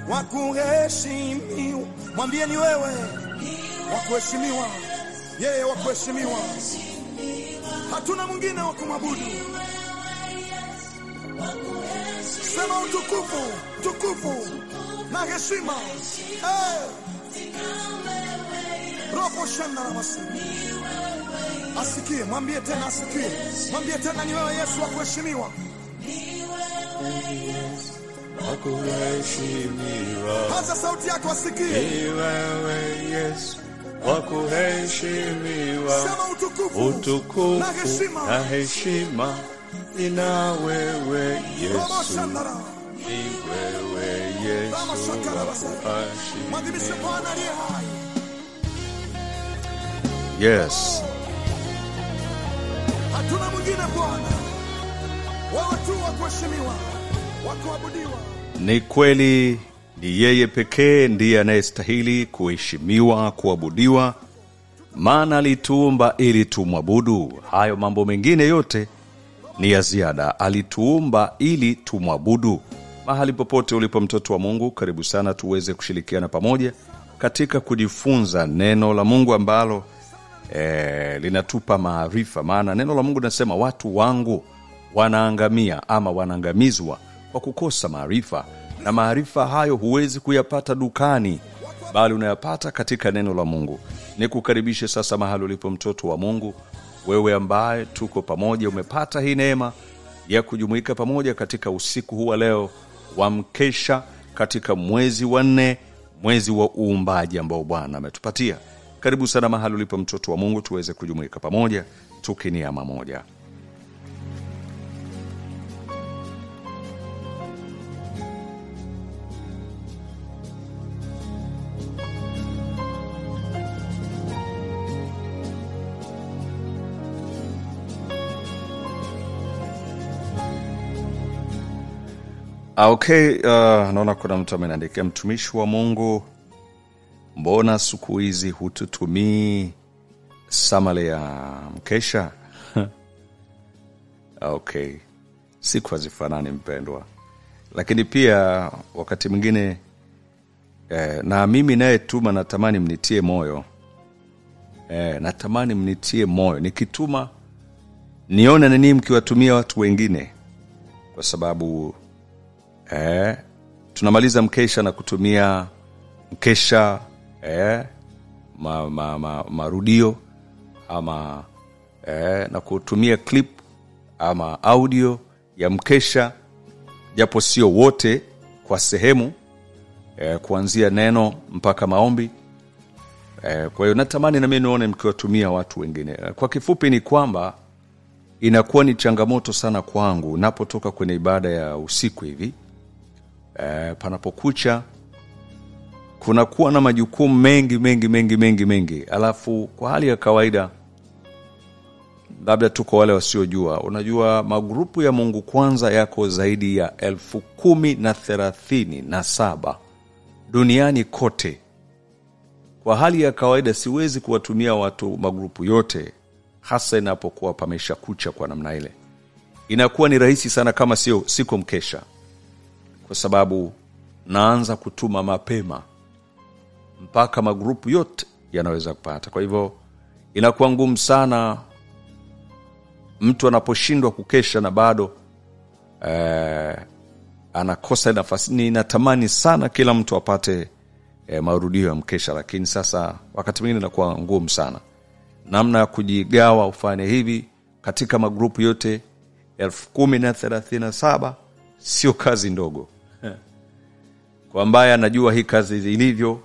wa kuheshimiwa. Mwambie ni wewe wa kuheshimiwa, yeye wa kuheshimiwa. Hatuna mwingine wa kumwabudu. Sema utukufu, tukufu na heshima. Roho shana na wasi. Asikie, mwambie tena asikie. Mwambie tena ni wewe Yesu wa kuheshimiwa. Wa kuheshimiwa. Paza sauti yako asikie. Ni wewe Yesu wa kuheshimiwa. Sema utukufu, utukufu na heshima. Ina wewe Yesu. Ni wewe Yesu wa kuheshimiwa. Mwadhimishe Bwana aliye hai. Yes. Hatuna mwingine Bwana. Wewe tu wa kuheshimiwa, wa kuabudiwa. Ni kweli, ni yeye pekee ndiye anayestahili kuheshimiwa, kuabudiwa. Maana alituumba ili tumwabudu. Hayo mambo mengine yote ni ya ziada. Alituumba ili tumwabudu. Mahali popote ulipo mtoto wa Mungu, karibu sana tuweze kushirikiana pamoja katika kujifunza neno la Mungu ambalo linatupa maarifa. Maana neno la Mungu linasema watu wangu wanaangamia ama wanaangamizwa kwa kukosa maarifa. Na maarifa hayo huwezi kuyapata dukani, bali unayapata katika neno la Mungu. Nikukaribishe sasa mahali ulipo mtoto wa Mungu, wewe ambaye tuko pamoja, umepata hii neema ya kujumuika pamoja katika usiku huu wa leo wa mkesha katika mwezi wa 4, mwezi wa uumbaji ambao Bwana ametupatia. Karibu sana mahali ulipo mtoto wa Mungu, tuweze kujumuika pamoja tukiniama moja. Okay, naona kuna mtu amenandikia, mtumishi wa Mungu, mbona siku hizi hututumii samale ya mkesha? Okay, siku hazifanani mpendwa. Lakini pia wakati mwingine na mimi naye tuma natamani mnitie moyo. Natamani mnitie moyo. Nikituma nione nini mkiwatumia watu wengine. Kwa sababu tunamaliza mkesha na kutumia mkesha marudio ama na kutumia clip ama audio ya mkesha, japo sio wote, kwa sehemu kuanzia neno mpaka maombi. Kwa hiyo natamani na mimi nione mkiwatumia watu wengine. Kwa kifupi ni kwamba inakuwa ni changamoto sana kwangu napotoka kwenye ibada ya usiku hivi. Panapokucha kuna kuwa na majukumu mengi. Alafu kwa hali ya kawaida, labda tuko wale wasiojua, unajua magrupu ya Mungu Kwanza yako zaidi ya 1037 duniani kote. Kwa hali ya kawaida siwezi kuwatumia watu magrupu yote, hasa inapokuwa pamesha kucha kwa namna ile. Inakuwa ni rahisi sana kama siko mkesha, kwa sababu naanza kutuma mapema mpaka magrupu yote yanaweza kupata. Kwa hivyo inakuwa ngumu sana mtu anaposhindwa kukesha na bado anakosa nafasi. Ninatamani sana kila mtu apate marudio ya mkesha, lakini sasa wakati mwingine inakuwa ngumu sana. Namna ya kujigawa ufanye hivi katika magrupu yote 1037 sio kazi ndogo. Kwa ambaye anajua hii kazi ilivyo,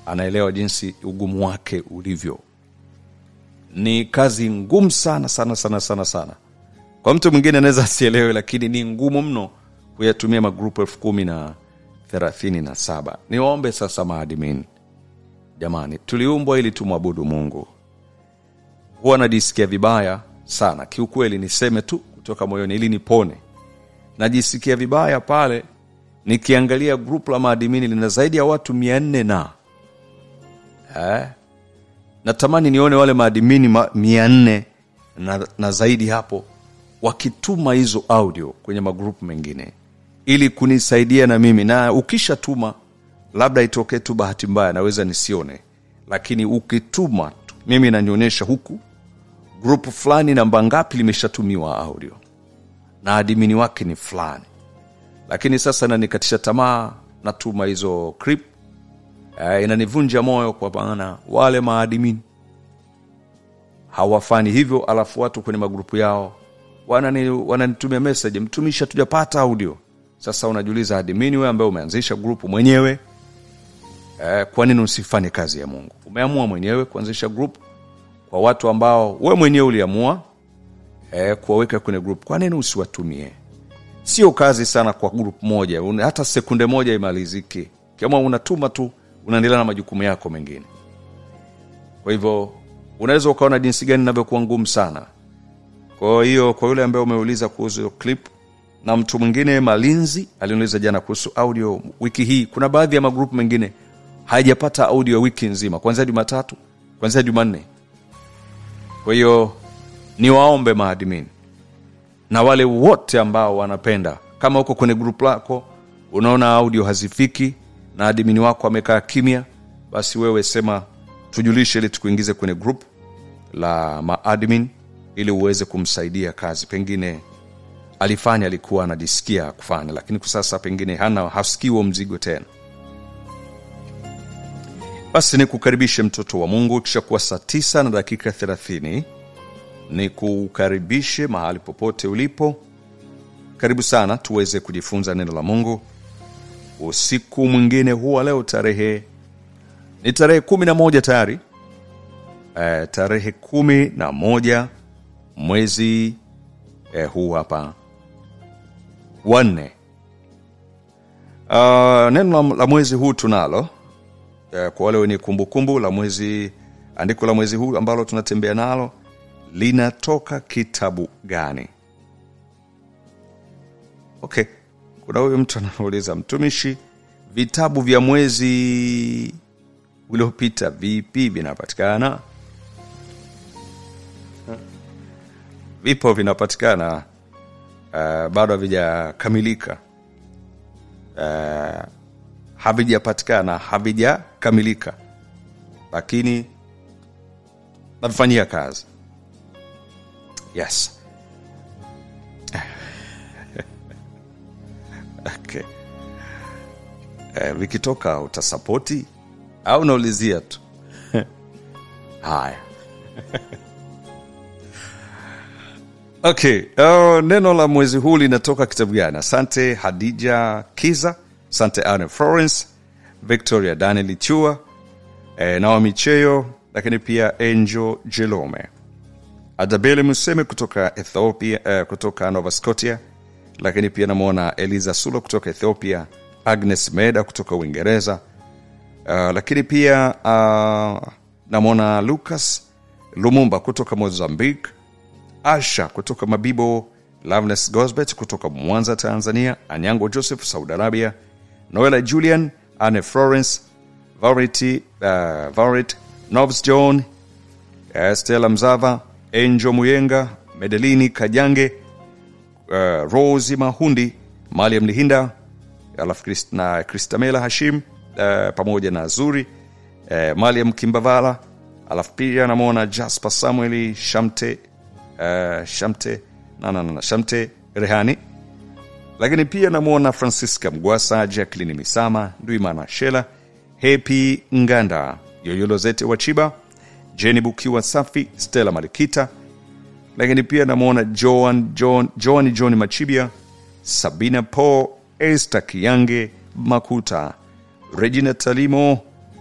anaelewa jinsi ugumu wake ulivyo. Ni kazi ngumu sana. Kwa mtu mwingine anaweza asielewe, lakini ni ngumu mno kuyatumia magrupu 1037. Niwaombe sasa maadmin. Jamani, tuliumbwa ili tumwabudu Mungu. Huwa najisikia vibaya sana kiukweli, niseme tu kutoka moyoni ili nipone. Najisikia vibaya pale nikiangalia grupu la maadmini lina zaidi ya watu 400 na natamani nione wale maadmini 400 na zaidi hapo wakituma hizo audio kwenye magrupu mengine. ili kunisaidia na mimi. Na ukishatuma, labda itokee tu bahati mbaya naweza nisione, lakini ukituma tu, mimi inanionyesha huku group fulani namba ngapi limeshatumiwa audio na admin wake ni fulani. Lakini sasa nikatisha tamaa, natuma hizo clip, inanivunja moyo kwa maana wale maadmin hawafanyi hivyo. Alafu watu kwenye magrupu yao wananitumia message, mtumisha tujapata audio. Sasa unajiuliza, admin wewe ambaye umeanzisha grupu mwenyewe, kwa nini usifanye kazi ya Mungu? Umeamua mwenyewe kuanzisha grupu kwa watu ambao wewe mwenyewe uliamua kuwaweka kwenye grupu. Kwa nini usiwatumie? Sio kazi sana kwa grupu moja, hata sekunde moja imaliziki. Kama unatuma tu, unaendelea na majukumu yako mengine. Kwa hivyo unaweza ukaona jinsi gani inavyokuwa ngumu sana. Kwa hiyo kwa yule ambaye umeuliza kuhusu clip, na mtu mwingine Malinzi aliuliza jana kuhusu audio wiki hii, kuna baadhi ya magrupu mengine haijapata audio wiki nzima, kuanzia Jumatatu, kuanzia Jumanne. Kwa hiyo ni waombe maadmin na wale wote ambao wanapenda, kama uko kwenye group lako unaona audio hazifiki na admin wako amekaa kimya, basi wewe sema tujulishe ili tukuingize kwenye group la maadmin ili uweze kumsaidia kazi. Pengine alikuwa anajisikia kufanya, lakini kwa sasa pengine hasikii huo mzigo tena. Basi nikukaribishe mtoto wa Mungu, kisha kuwa saa 9:30 nikukaribishe mahali popote ulipo. Karibu sana tuweze kujifunza neno la Mungu. Usiku mwingine huwa leo ni tarehe 11 tayari. Tarehe 11 mwezi huu hapa wa 4. Neno la mwezi huu tunalo. Kwa wale wenye kumbukumbu la mwezi, andiko la mwezi huu ambalo tunatembea nalo linatoka kitabu gani? Okay. Kuna huyo mtu anauliza, mtumishi, vitabu vya mwezi uliopita vipi vinapatikana? Vipo, vinapatikana, bado havijakamilika. Havijakamilika, lakini nafanyia kazi. Yes. Okay. Vikitoka utasapoti au unaulizia tu? Haya. Okay, neno la mwezi huu linatoka kitabu gani? Asante Hadija Kiza, asante Anne Florence, Victoria Daniel Chua, Naomi Cheyo, lakini pia Angel Jelome, Adabele Museme kutoka Ethiopia, kutoka Nova Scotia, lakini pia namuona Eliza Sulo kutoka Ethiopia, Agnes Meda kutoka Uingereza, lakini pia namuona Lucas Lumumba kutoka Mozambique, Asha kutoka Mabibo, Loveness Gosbet kutoka Mwanza Tanzania, Anyango Joseph Saudi Arabia, Noela Julian, Anne Florence, Vaurit, Novs John, Stella Mzava, Angel Muyenga, Medelini Kajange, Rose Mahundi, Maliam Lihinda, alafu Kristamela Hashim, pamoja na Zuri, Maliam Kimbavala, alafu pia namuona Jasper Samueli, Shamte Rehani, lakini pia namuona Francisca Mgwasa, Jacqueline Misama, Nduimana Shela, Happy Nganda, Yoyolo Zete Wachiba, Jenny Bukiwa Safi, Stella Malikita, lakini pia namuona John Machibia, Sabina Po, Esther Kiyange Makuta, Regina Talimo,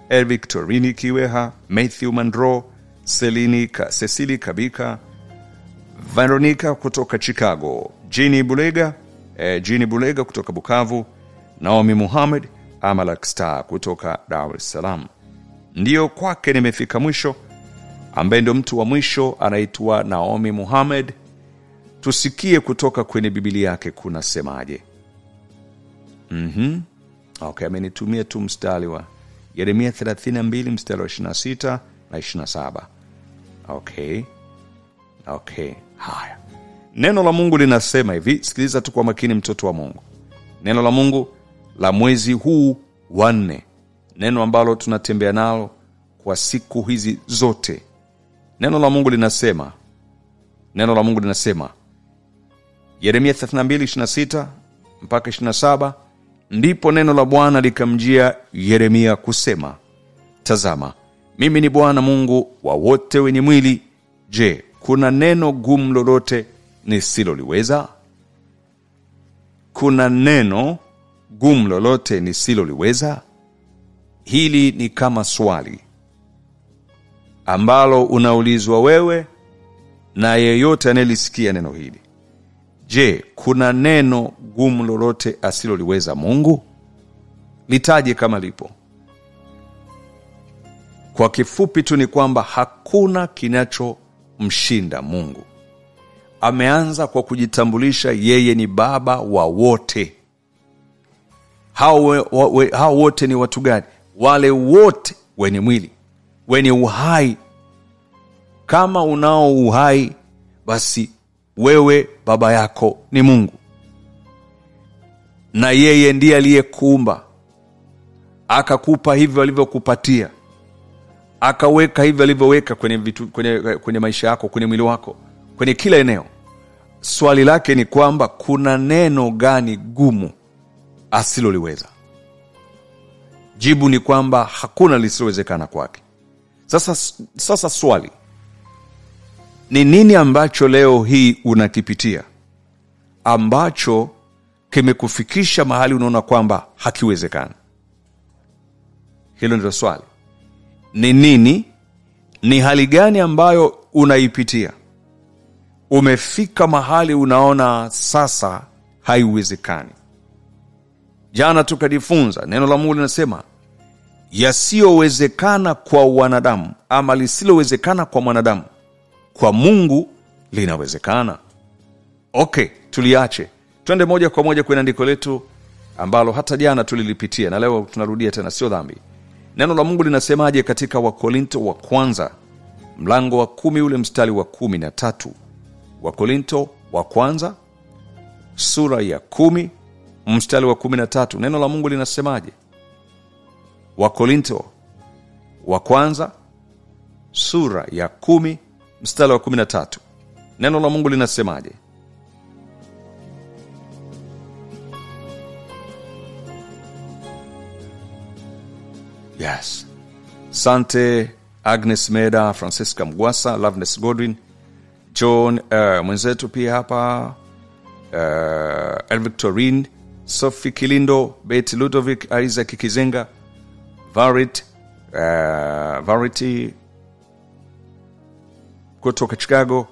Victorini Kiweha, Matthew Mandro, Cecily Kabika, Veronica kutoka Chicago, Jenny Bulega kutoka Bukavu, Naomi Muhammad, Amalak Star kutoka Dar es Salaam. Ndio kwake nimefika mwisho, ambaye ndio mtu wa mwisho anaitwa Naomi Muhammad. Tusikie kutoka kwenye Biblia yake kuna semaje. Okay, amenitumia tu mstari wa Yeremia 32 mstari wa 26 na 27. Okay. Haya. Neno la Mungu linasema hivi, sikiliza tu kwa makini mtoto wa Mungu. Neno la Mungu la mwezi huu wa 4, neno ambalo tunatembea nalo kwa siku hizi zote. Neno la Mungu linasema Yeremia 32:26 mpaka 27, ndipo neno la Bwana likamjia Yeremia kusema, tazama, mimi ni Bwana Mungu wa wote wenye mwili. Je, kuna neno gumu lolote nisiloliweza? Kuna neno gumu lolote nisiloliweza? Hili ni kama swali ambalo unaulizwa wewe na yeyote anayelisikia neno hili. Je, kuna neno gumu lolote asiloliweza Mungu? Litaje kama lipo. Kwa kifupi tu ni kwamba hakuna kinachomshinda Mungu. Ameanza kwa kujitambulisha yeye ni baba wa wote. Hao wote ni watu gani? Wale wote wenye mwili, wenye uhai. Kama unao uhai, basi wewe baba yako ni Mungu. Na yeye ndiye aliyekuumba. Akakupa hivyo alivyokupatia. Akaweka hivyo alivyoweka kwenye maisha yako, kwenye mwili wako, kwenye kila eneo. Swali lake ni kwamba kuna neno gani gumu asiloliweza? Jibu ni kwamba hakuna lisilowezekana kwake. Sasa swali ni nini ambacho leo hii unakipitia ambacho kimekufikisha mahali unaona kwamba hakiwezekani? Hilo ndilo swali. Ni nini? Ni hali gani ambayo unaipitia? Umefika mahali unaona sasa haiwezekani. Jana tukajifunza neno la Mungu linasema yasiyowezekana kwa wanadamu, ama lisilowezekana kwa mwanadamu, kwa Mungu linawezekana. Okay, tuliache. Twende moja kwa moja kwenye andiko letu ambalo hata jana tulilipitia na leo tunarudia tena, sio dhambi. Neno la Mungu linasemaje katika Wakorinto wa kwanza mlango wa 10 ule mstari wa 13? Wakorinto wa kwanza sura ya 10 mstari wa 13. Neno la Mungu linasemaje? Wakorinto wa kwanza sura ya 10 mstari wa 13. Neno la Mungu linasemaje? Yes. Sante Agnes Meda, Francisca Mgwasa, Loveness Godwin, John mwenzetu pia hapa, Elvictorine, Sophie Kilindo, Betty Ludovic, Isaac Kizenga, Varity kutoka Chicago,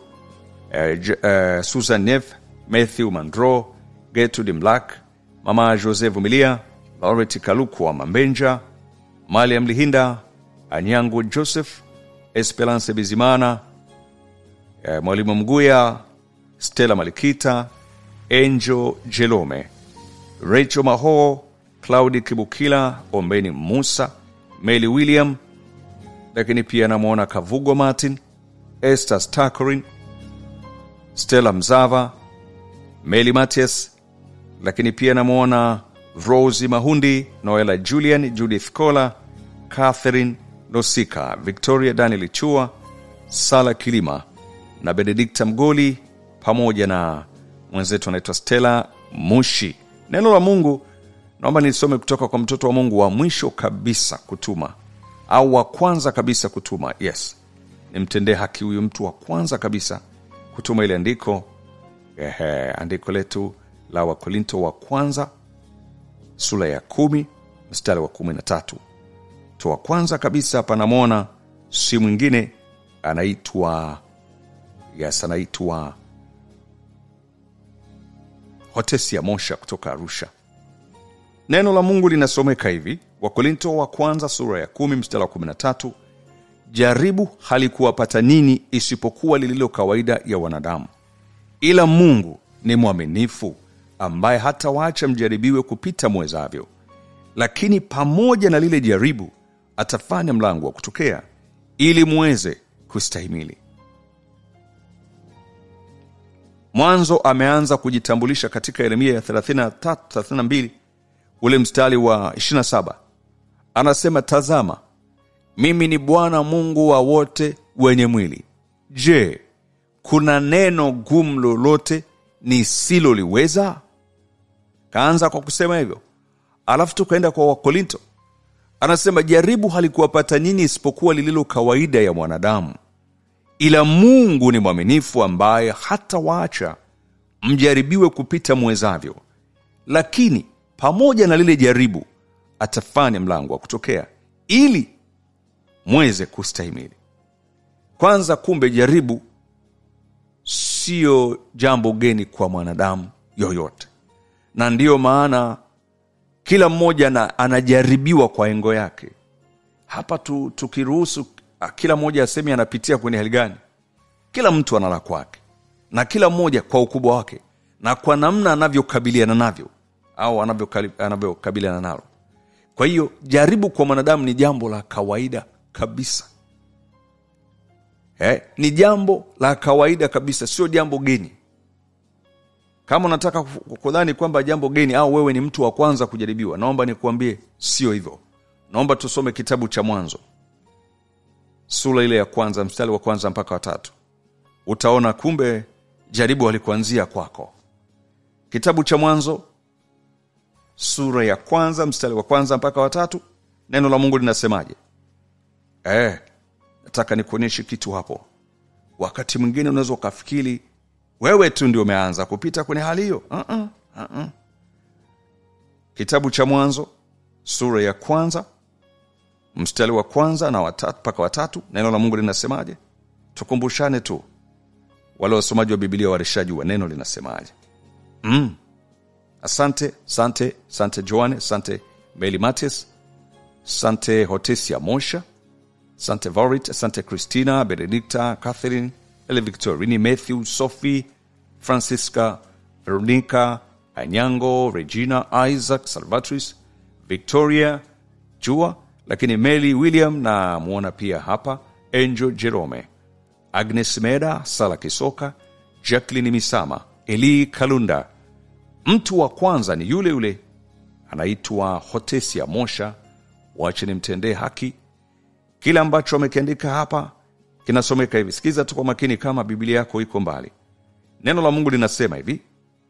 Susan Neff, Matthew Mandro, Gertrude Black, Mama Jose Vumilia, Laureti Kaluku wa Mambenja, Maliam Lihinda, Anyango Joseph, Esperance Bizimana, Mwalimu Mguya, Stella Malikita, Angel Jelome, Rachel Maho, Claudi Kibukila, Ombeni Musa, Meli William, lakini pia namuona Kavugo Martin, Esther Stacorin, Stella Mzava, Meli Matias, lakini pia namuona Rosie Mahundi, Noela Julian, Judith Kola, Catherine Nosika, Victoria Daniel Chua, Sala Kilima na Benedicta Mgoli, pamoja na mwenzetu anaitwa Stella Mushi. Neno la Mungu naomba nisome kutoka kwa mtoto wa Mungu wa mwisho kabisa kutuma, au wa kwanza kabisa kutuma. Yes, nimtendee haki huyu mtu wa kwanza kabisa kutuma ile andiko. Andiko letu la Wakorinto wa kwanza sura ya 10 mstari wa 13. Mtu wa kwanza kabisa hapa namuona si mwingine, anaitwa Hotesia Mosha kutoka Arusha. Neno la Mungu linasomeka hivi, Wakorinto wa kwanza sura ya 10 mstari wa 13. Jaribu halikuwapata nini isipokuwa lililo kawaida ya wanadamu, ila Mungu ni mwaminifu, ambaye hatawaacha mjaribiwe kupita mwezavyo, lakini pamoja na lile jaribu atafanya mlango wa kutokea ili muweze kustahimili. Mwanzo ameanza kujitambulisha katika Yeremia 33:32 ule mstari wa 27. Anasema, tazama, mimi ni Bwana Mungu wa wote wenye mwili. Je, kuna neno gumu lolote nisiloliweza? Kaanza kwa kusema hivyo. Alafu tukaenda kwa Wakorinto. Anasema, jaribu halikuwapata nyinyi isipokuwa lililo kawaida ya mwanadamu. Ila Mungu ni mwaminifu, ambaye hata waacha mjaribiwe kupita mwezavyo, lakini pamoja na lile jaribu atafanya mlango wa kutokea ili mweze kustahimili. Kwanza, kumbe jaribu sio jambo geni kwa mwanadamu yoyote, na ndiyo maana kila mmoja anajaribiwa kwa engo yake. Hapa tukiruhusu kila mmoja aseme anapitia kwenye hali gani, kila mtu ana la kwake, na kila mmoja kwa ukubwa wake na kwa namna anavyokabiliana navyo au anavyokabiliana nalo. Kwa hiyo jaribu kwa mwanadamu ni jambo la kawaida kabisa. Ni jambo la kawaida kabisa, sio jambo geni. Kama unataka kudhani kwamba jambo geni au wewe ni mtu wa kwanza kujaribiwa, naomba nikuambie sio hivyo. Naomba tusome kitabu cha Mwanzo, sura ile ya kwanza, mstari wa kwanza mpaka wa 3. Utaona kumbe jaribu halikuanzia kwako. Kitabu cha Mwanzo, sura ya kwanza, mstari wa kwanza mpaka wa 3. Neno la Mungu linasemaje? Nataka nikuonyeshe kitu hapo. Wakati mwingine unaweza ukafikiri wewe tu ndio umeanza kupita kwenye hali hiyo. Kitabu cha Mwanzo, sura ya kwanza, mstari wa kwanza na wa 3 mpaka wa 3. Neno la Mungu linasemaje? Tukumbushane tu. Wale wasomaji wa Biblia wareshaji wa neno linasemaje? Asante Joane, asante Meli Matis, asante Hotesia Mosha, asante Vorit, asante Christina, Benedicta, Catherine, Ele Victorini, Matthew, Sophie, Francisca, Veronica, Anyango, Regina, Isaac, Salvatris, Victoria, Jua, lakini Meli William na muona pia hapa Angel Jerome, Agnes Meda, Sala Kisoka, Jacqueline Misama, Eli Kalunda. Mtu wa kwanza ni yule anaitwa Hotesia Mosha. Wache nimtendee haki. Kila ambacho amekiandika hapa kinasomeka hivi. Sikiza tu kwa makini kama Biblia yako iko mbali. Neno la Mungu linasema hivi.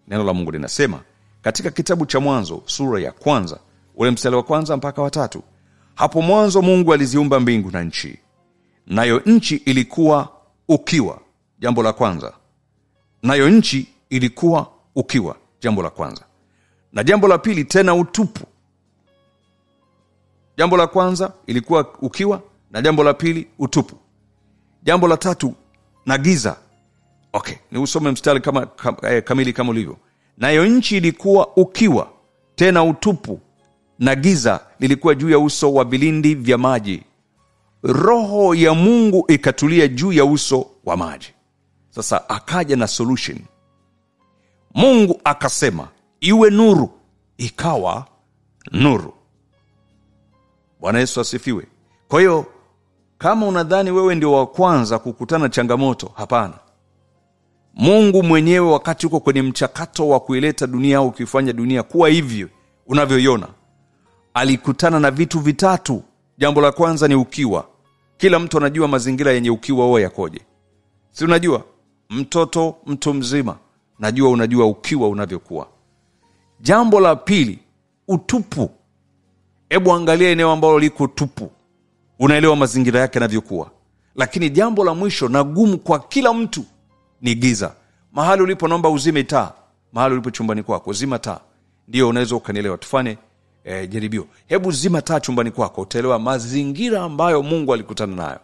Neno la Mungu linasema katika kitabu cha Mwanzo, sura ya kwanza, ule mstari wa kwanza mpaka wa 3. Hapo mwanzo Mungu aliziumba mbingu na nchi. Nayo nchi ilikuwa ukiwa, jambo la kwanza. Nayo nchi ilikuwa ukiwa, jambo la kwanza. Na jambo la pili, tena utupu. Jambo la kwanza ilikuwa ukiwa, na jambo la pili utupu. Jambo la tatu, na giza. Ni usome mstari kamili kama ulivyo. Nayo nchi ilikuwa ukiwa, tena utupu, na giza lilikuwa juu ya uso wa vilindi vya maji. Roho ya Mungu ikatulia juu ya uso wa maji. Sasa akaja na solution. Mungu akasema, iwe nuru, ikawa nuru. Bwana Yesu asifiwe. Kwa hiyo kama unadhani wewe ndio wa kwanza kukutana changamoto, hapana. Mungu mwenyewe wakati uko kwenye mchakato wa kuileta dunia au kuifanya dunia kuwa hivyo unavyoiona, alikutana na vitu vitatu. Jambo la kwanza ni ukiwa. Kila mtu anajua mazingira yenye ukiwa wao yakoje. Si unajua? Mtoto, mtu mzima, unajua ukiwa unavyokuwa. Jambo la pili, utupu. Hebu angalia eneo ambalo liko tupu, unaelewa mazingira yake yanavyokuwa. Lakini jambo la mwisho na gumu kwa kila mtu ni giza. Mahali ulipo naomba uzime taa. Mahali ulipo chumbani kwako zima taa. Ndio unaweza ukanielewa. Tufanye jaribio. Hebu zima taa chumbani kwako, utaelewa mazingira ambayo Mungu alikutana nayo.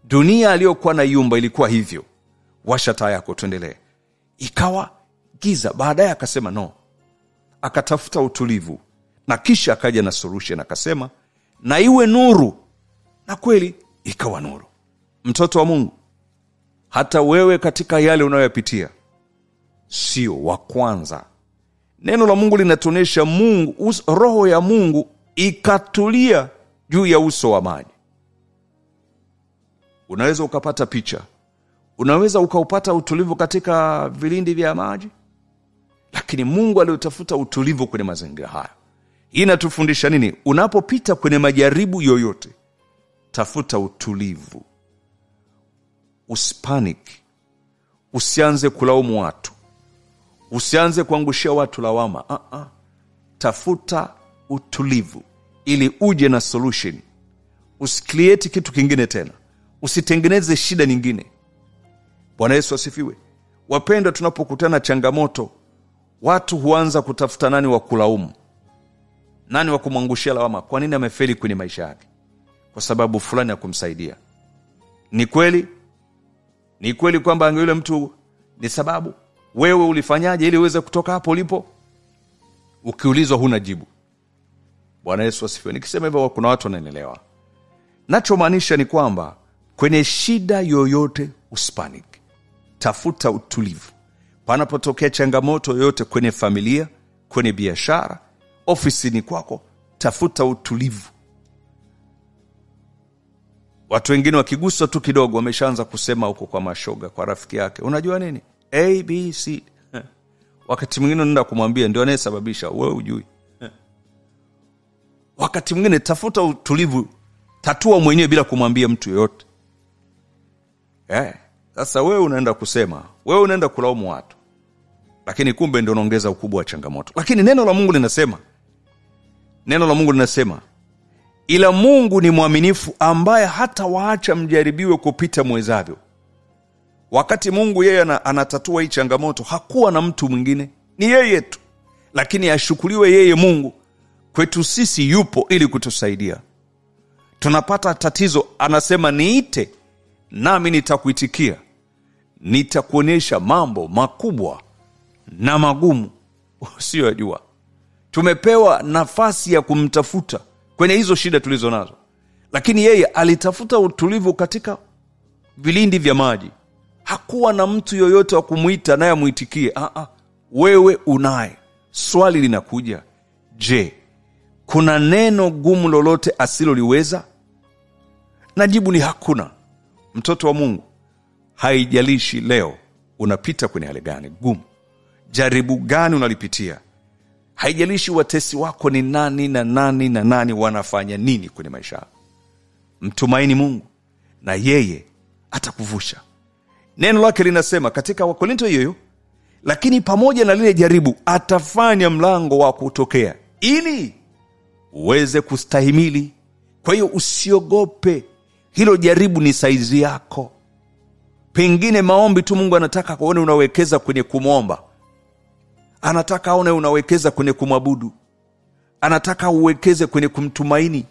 Dunia aliyokuwa na yumba ilikuwa hivyo. Washa taa yako, tuendelee. Ikawa giza. Baadaye akasema no. Akatafuta utulivu. Na kisha akaja na solution, akasema na iwe nuru. Na kweli ikawa nuru. Mtoto wa Mungu, hata wewe katika yale unayopitia sio wa kwanza. Neno la Mungu linatuonesha roho ya Mungu ikatulia juu ya uso wa maji. Unaweza ukapata picha. Unaweza ukaupata utulivu katika vilindi vya maji, lakini Mungu aliutafuta utulivu kwenye mazingira haya. Hii inatufundisha nini? Unapopita kwenye majaribu yoyote, tafuta utulivu. Usipanic. Usianze kulaumu watu. Usianze kuangushia watu lawama. Tafuta utulivu ili uje na solution. Usikreate kitu kingine tena. Usitengeneze shida nyingine. Bwana Yesu asifiwe. Wapendwa, tunapokutana changamoto, watu huanza kutafuta nani wa kulaumu, nani wa kumwangushia lawama. Kwa nini amefeli kwenye maisha yake? Kwa sababu fulani ya kumsaidia. Ni kweli? Ni kweli kwamba yule mtu ni sababu? Wewe ulifanyaje ili uweze kutoka hapo ulipo? Ukiulizwa huna jibu. Bwana Yesu asifiwe. Nikisema hivyo kuna watu wanaelewa. Nachomaanisha ni kwamba kwenye shida yoyote usipanic. Tafuta utulivu. Panapotokea changamoto yoyote kwenye familia, kwenye biashara, ofisini kwako, tafuta utulivu. Watu wengine wakiguswa tu kidogo wameshaanza kusema huko kwa mashoga, kwa rafiki yake, unajua nini? A, B, C. Wakati mwingine unaenda kumwambia ndio anayesababisha, wewe hujui. Wakati mwingine tafuta utulivu, tatua mwenyewe bila kumwambia mtu yoyote. Sasa wewe unaenda kusema, wewe unaenda kulaumu watu, lakini kumbe ndio unaongeza ukubwa wa changamoto. Lakini neno la Mungu linasema, ila Mungu ni mwaminifu ambaye hata waacha mjaribiwe kupita mwezavyo. Wakati Mungu yeye anatatua hii changamoto, hakuwa na mtu mwingine, ni yeye tu. Lakini ashukuriwe yeye Mungu, kwetu sisi yupo ili kutusaidia. Tunapata tatizo, anasema niite nami nitakuitikia, nitakuonyesha mambo makubwa na magumu usiyojua. Tumepewa nafasi ya kumtafuta kwenye hizo shida tulizo nazo. Lakini yeye alitafuta utulivu katika vilindi vya maji. Hakuwa na mtu yoyote wa kumuita naye amuitikie. Wewe unaye. Swali linakuja, je, kuna neno gumu lolote asiloliweza? Na jibu ni hakuna. Mtoto wa Mungu, haijalishi leo unapita kwenye hali gani gumu, jaribu gani unalipitia, haijalishi watesi wako ni nani na nani na nani wanafanya nini kwenye maisha yako, mtumaini Mungu na yeye atakuvusha. Neno lake linasema katika Wakorintho hiyo, lakini pamoja na lile jaribu atafanya mlango wa kutokea ili uweze kustahimili. Kwa hiyo usiogope, hilo jaribu ni saizi yako. Pengine maombi tu Mungu anataka kuone unawekeza kwenye kumwomba. Anataka aone unawekeza kwenye kumwabudu. Anataka uwekeze kwenye kumtumaini.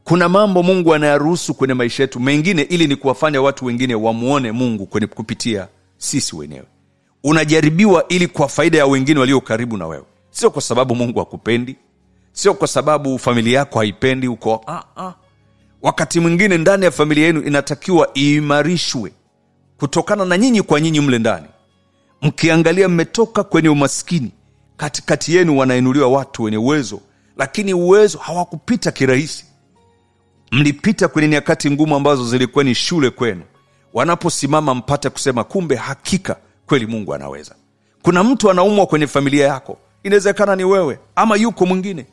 Kuna mambo Mungu anayaruhusu kwenye maisha yetu mengine ili ni kuwafanya watu wengine wamuone Mungu kwenye kupitia sisi wenyewe. Unajaribiwa ili kwa faida ya wengine walio karibu na wewe. Sio kwa sababu Mungu hakupendi, sio kwa sababu familia yako haipendi uko. Wakati mwingine ndani ya familia yenu inatakiwa iimarishwe kutokana na nyinyi kwa nyinyi mle ndani. Mkiangalia mmetoka kwenye umaskini, katikati yenu wanainuliwa watu wenye uwezo, lakini uwezo hawakupita kirahisi. Mlipita kwenye nyakati ngumu ambazo zilikuwa ni shule kwenu. Wanaposimama mpate kusema kumbe hakika kweli Mungu anaweza. Kuna mtu anaumwa kwenye familia yako, inawezekana ni wewe ama yuko mwingine.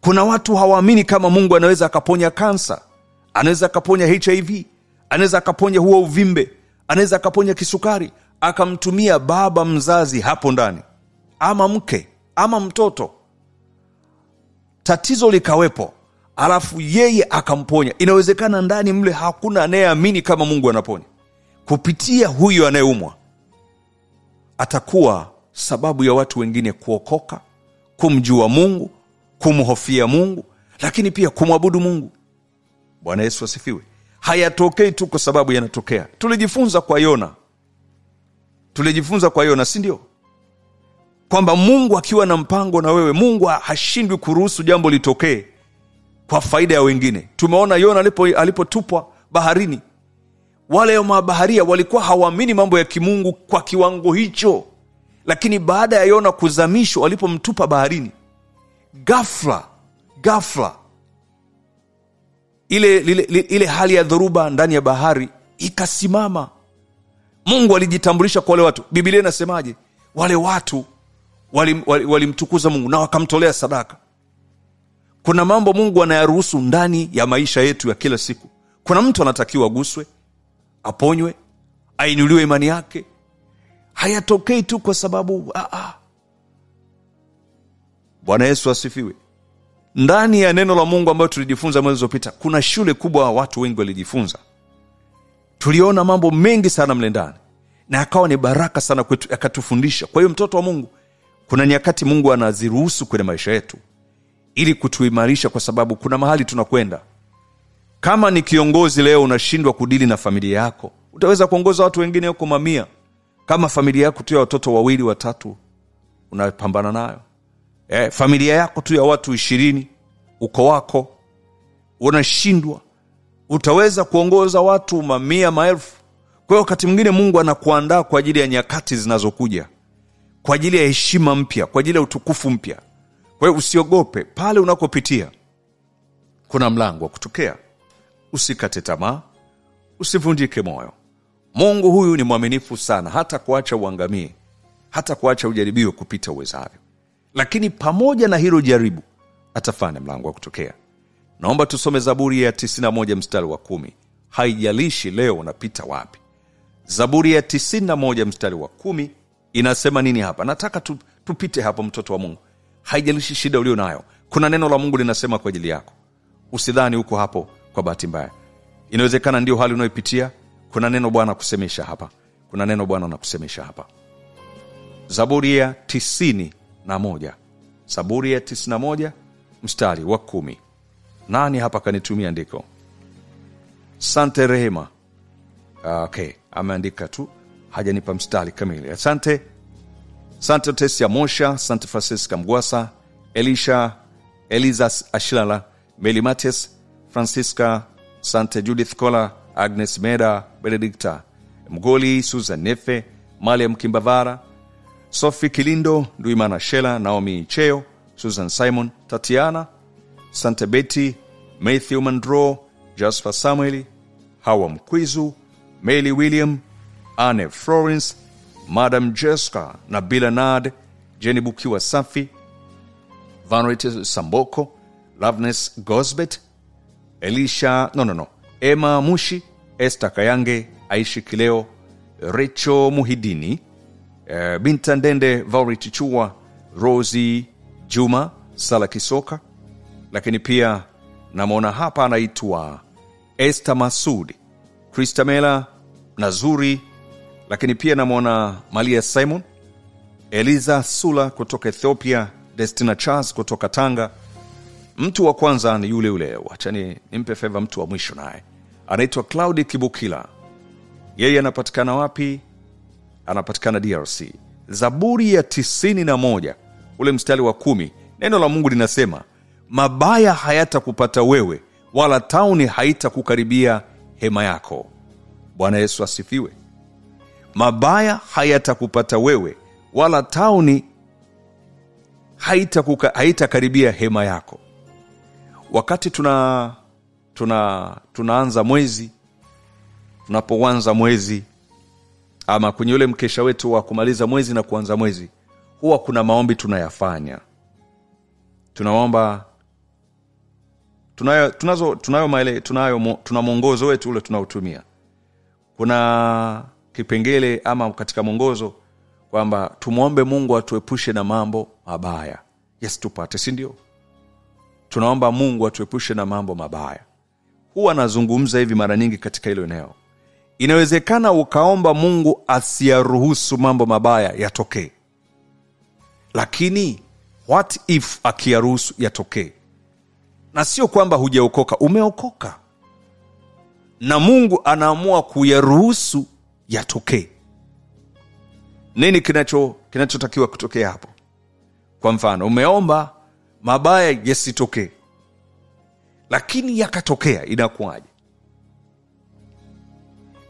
Kuna watu hawaamini kama Mungu anaweza akaponya kansa, anaweza akaponya HIV, anaweza akaponya huo uvimbe, anaweza akaponya kisukari, akamtumia baba mzazi hapo ndani, ama mke, ama mtoto. Tatizo likawepo, alafu yeye akamponya. Inawezekana ndani mle hakuna anayeamini kama Mungu anaponya. Kupitia huyo anayeumwa, atakuwa sababu ya watu wengine kuokoka, kumjua Mungu, kumhofia Mungu, lakini pia kumwabudu Mungu. Bwana Yesu asifiwe. Hayatokei tu kwa sababu yanatokea. Tulijifunza kwa Yona, si ndio? Kwamba Mungu akiwa na mpango na wewe, Mungu hashindwi kuruhusu jambo litokee kwa faida ya wengine. Tumeona Yona alipotupwa baharini. Wale mabaharia walikuwa hawaamini mambo ya kimungu kwa kiwango hicho. Lakini baada ya Yona kuzamishwa, walipomtupa baharini, ghafla ile hali ya dhoruba ndani ya bahari ikasimama. Mungu alijitambulisha kwa wale watu. Biblia inasemaje? Wale watu walimtukuza Mungu na wakamtolea sadaka. Kuna mambo Mungu anayaruhusu ndani ya maisha yetu ya kila siku. Kuna mtu anatakiwa aguswe, aponywe, ainuliwe imani yake. Hayatokei tu kwa sababu Bwana Yesu asifiwe. Ndani ya neno la Mungu ambayo tulijifunza mwezi uliopita, kuna shule kubwa watu wengi walijifunza. Tuliona mambo mengi sana mle ndani na akawa ni baraka sana kwetu, akatufundisha. Kwa hiyo mtoto wa Mungu, kuna nyakati Mungu anaziruhusu kwenye maisha yetu ili kutuimarisha, kwa sababu kuna mahali tunakwenda. Kama ni kiongozi leo unashindwa kudili na familia yako, utaweza kuongoza watu wengine huko mamia. Kama familia yako tu ya watoto 2 3 unapambana nayo, familia yako tu ya watu 20 uko wako unashindwa, utaweza kuongoza watu mamia, maelfu. Kwa hiyo wakati mwingine Mungu anakuandaa kwa ajili ya nyakati zinazokuja, kwa ajili ya heshima mpya, kwa ajili ya utukufu mpya. Kwa hiyo usiogope pale unakopitia. Kuna mlango wa kutokea. Usikate tamaa, usivunjike moyo. Mungu huyu ni mwaminifu sana, hata kuacha uangamie, hata kuacha ujaribiwe kupita uwezavyo. Lakini pamoja na hilo jaribu, atafanya mlango wa kutokea. Naomba tusome Zaburi ya 91 mstari wa 10. Haijalishi leo unapita wapi. Zaburi ya 91 mstari wa 10 inasema nini hapa? Nataka tupite hapo, mtoto wa Mungu. Haijalishi shida ulio nayo, kuna neno la Mungu linasema kwa ajili yako. Usidhani uko hapo kwa bahati mbaya. Inawezekana ndio hali unayopitia. Kuna neno Bwana kusemesha hapa. Kuna neno Bwana anakusemesha hapa. Zaburi ya 91. Zaburi ya 91 mstari wa 10. Nani hapa kanitumia andiko? Sante Rehema. Okay, ameandika tu, hajanipa mstari kamili. Asante. Sante Tesia Mosha, Sante Francisca Mgwasa, Eliza Ashilala, Meli Matias, Francisca, Sante Judith Kola, Agnes Meda, Benedicta Mgoli, Susan Nefe, Malia Mkimbavara, Sophie Kilindo, Nduimana Shela, Naomi Cheo, Susan Simon, Tatiana, Sante Betty, Matthew Mandro, Jasper Samueli, Hawa Mkwizu, Meli William, Anne Florence, Madam Jessica, Nabila Nad, Jenny Bukiwa Safi, Vanrite Samboko, Loveness Gosbet, Emma Mushi, Esther Kayange, Aishi Kileo, Recho Muhidini, Binta Ndende, Vauriti Chua, Rosie Juma, Sala Kisoka. Lakini pia namwona hapa anaitwa Esther Masudi, Kristamela Nazuri. Lakini pia namwona Malia Simon, Eliza Sula kutoka Ethiopia, Destina Charles kutoka Tanga. Mtu wa kwanza ni yule. Wachani nimpe favor mtu wa mwisho naye. Anaitwa Claudi Kibukila. Yeye anapatikana wapi? Anapatikana DRC. Zaburi ya 91 ule mstari wa 10, neno la Mungu linasema, mabaya hayatakupata wewe, wala tauni haitakukaribia hema yako. Bwana Yesu asifiwe. Mabaya hayatakupata wewe, wala tauni haitakaribia hema yako. Wakati tunaanza mwezi, tunapoanza mwezi, ama kwenye ule mkesha wetu wa kumaliza mwezi na kuanza mwezi, huwa kuna maombi tunayafanya. Tunaomba, tuna mwongozo wetu ule tunautumia. Kuna kipengele ama katika mwongozo kwamba tumuombe Mungu atuepushe na mambo mabaya. Yes, tupate, si ndio? Tunaomba Mungu atuepushe na mambo mabaya. Huwa nazungumza hivi mara nyingi katika hilo eneo. Inawezekana ukaomba Mungu asiyaruhusu mambo mabaya yatokee. Lakini what if akiyaruhusu yatokee? Na sio kwamba hujaokoka, umeokoka. Na Mungu anaamua kuyaruhusu yatokee. Nini kinachotakiwa kutokea hapo? Kwa mfano, umeomba mabaya yasitokee, lakini yakatokea, inakuwaje?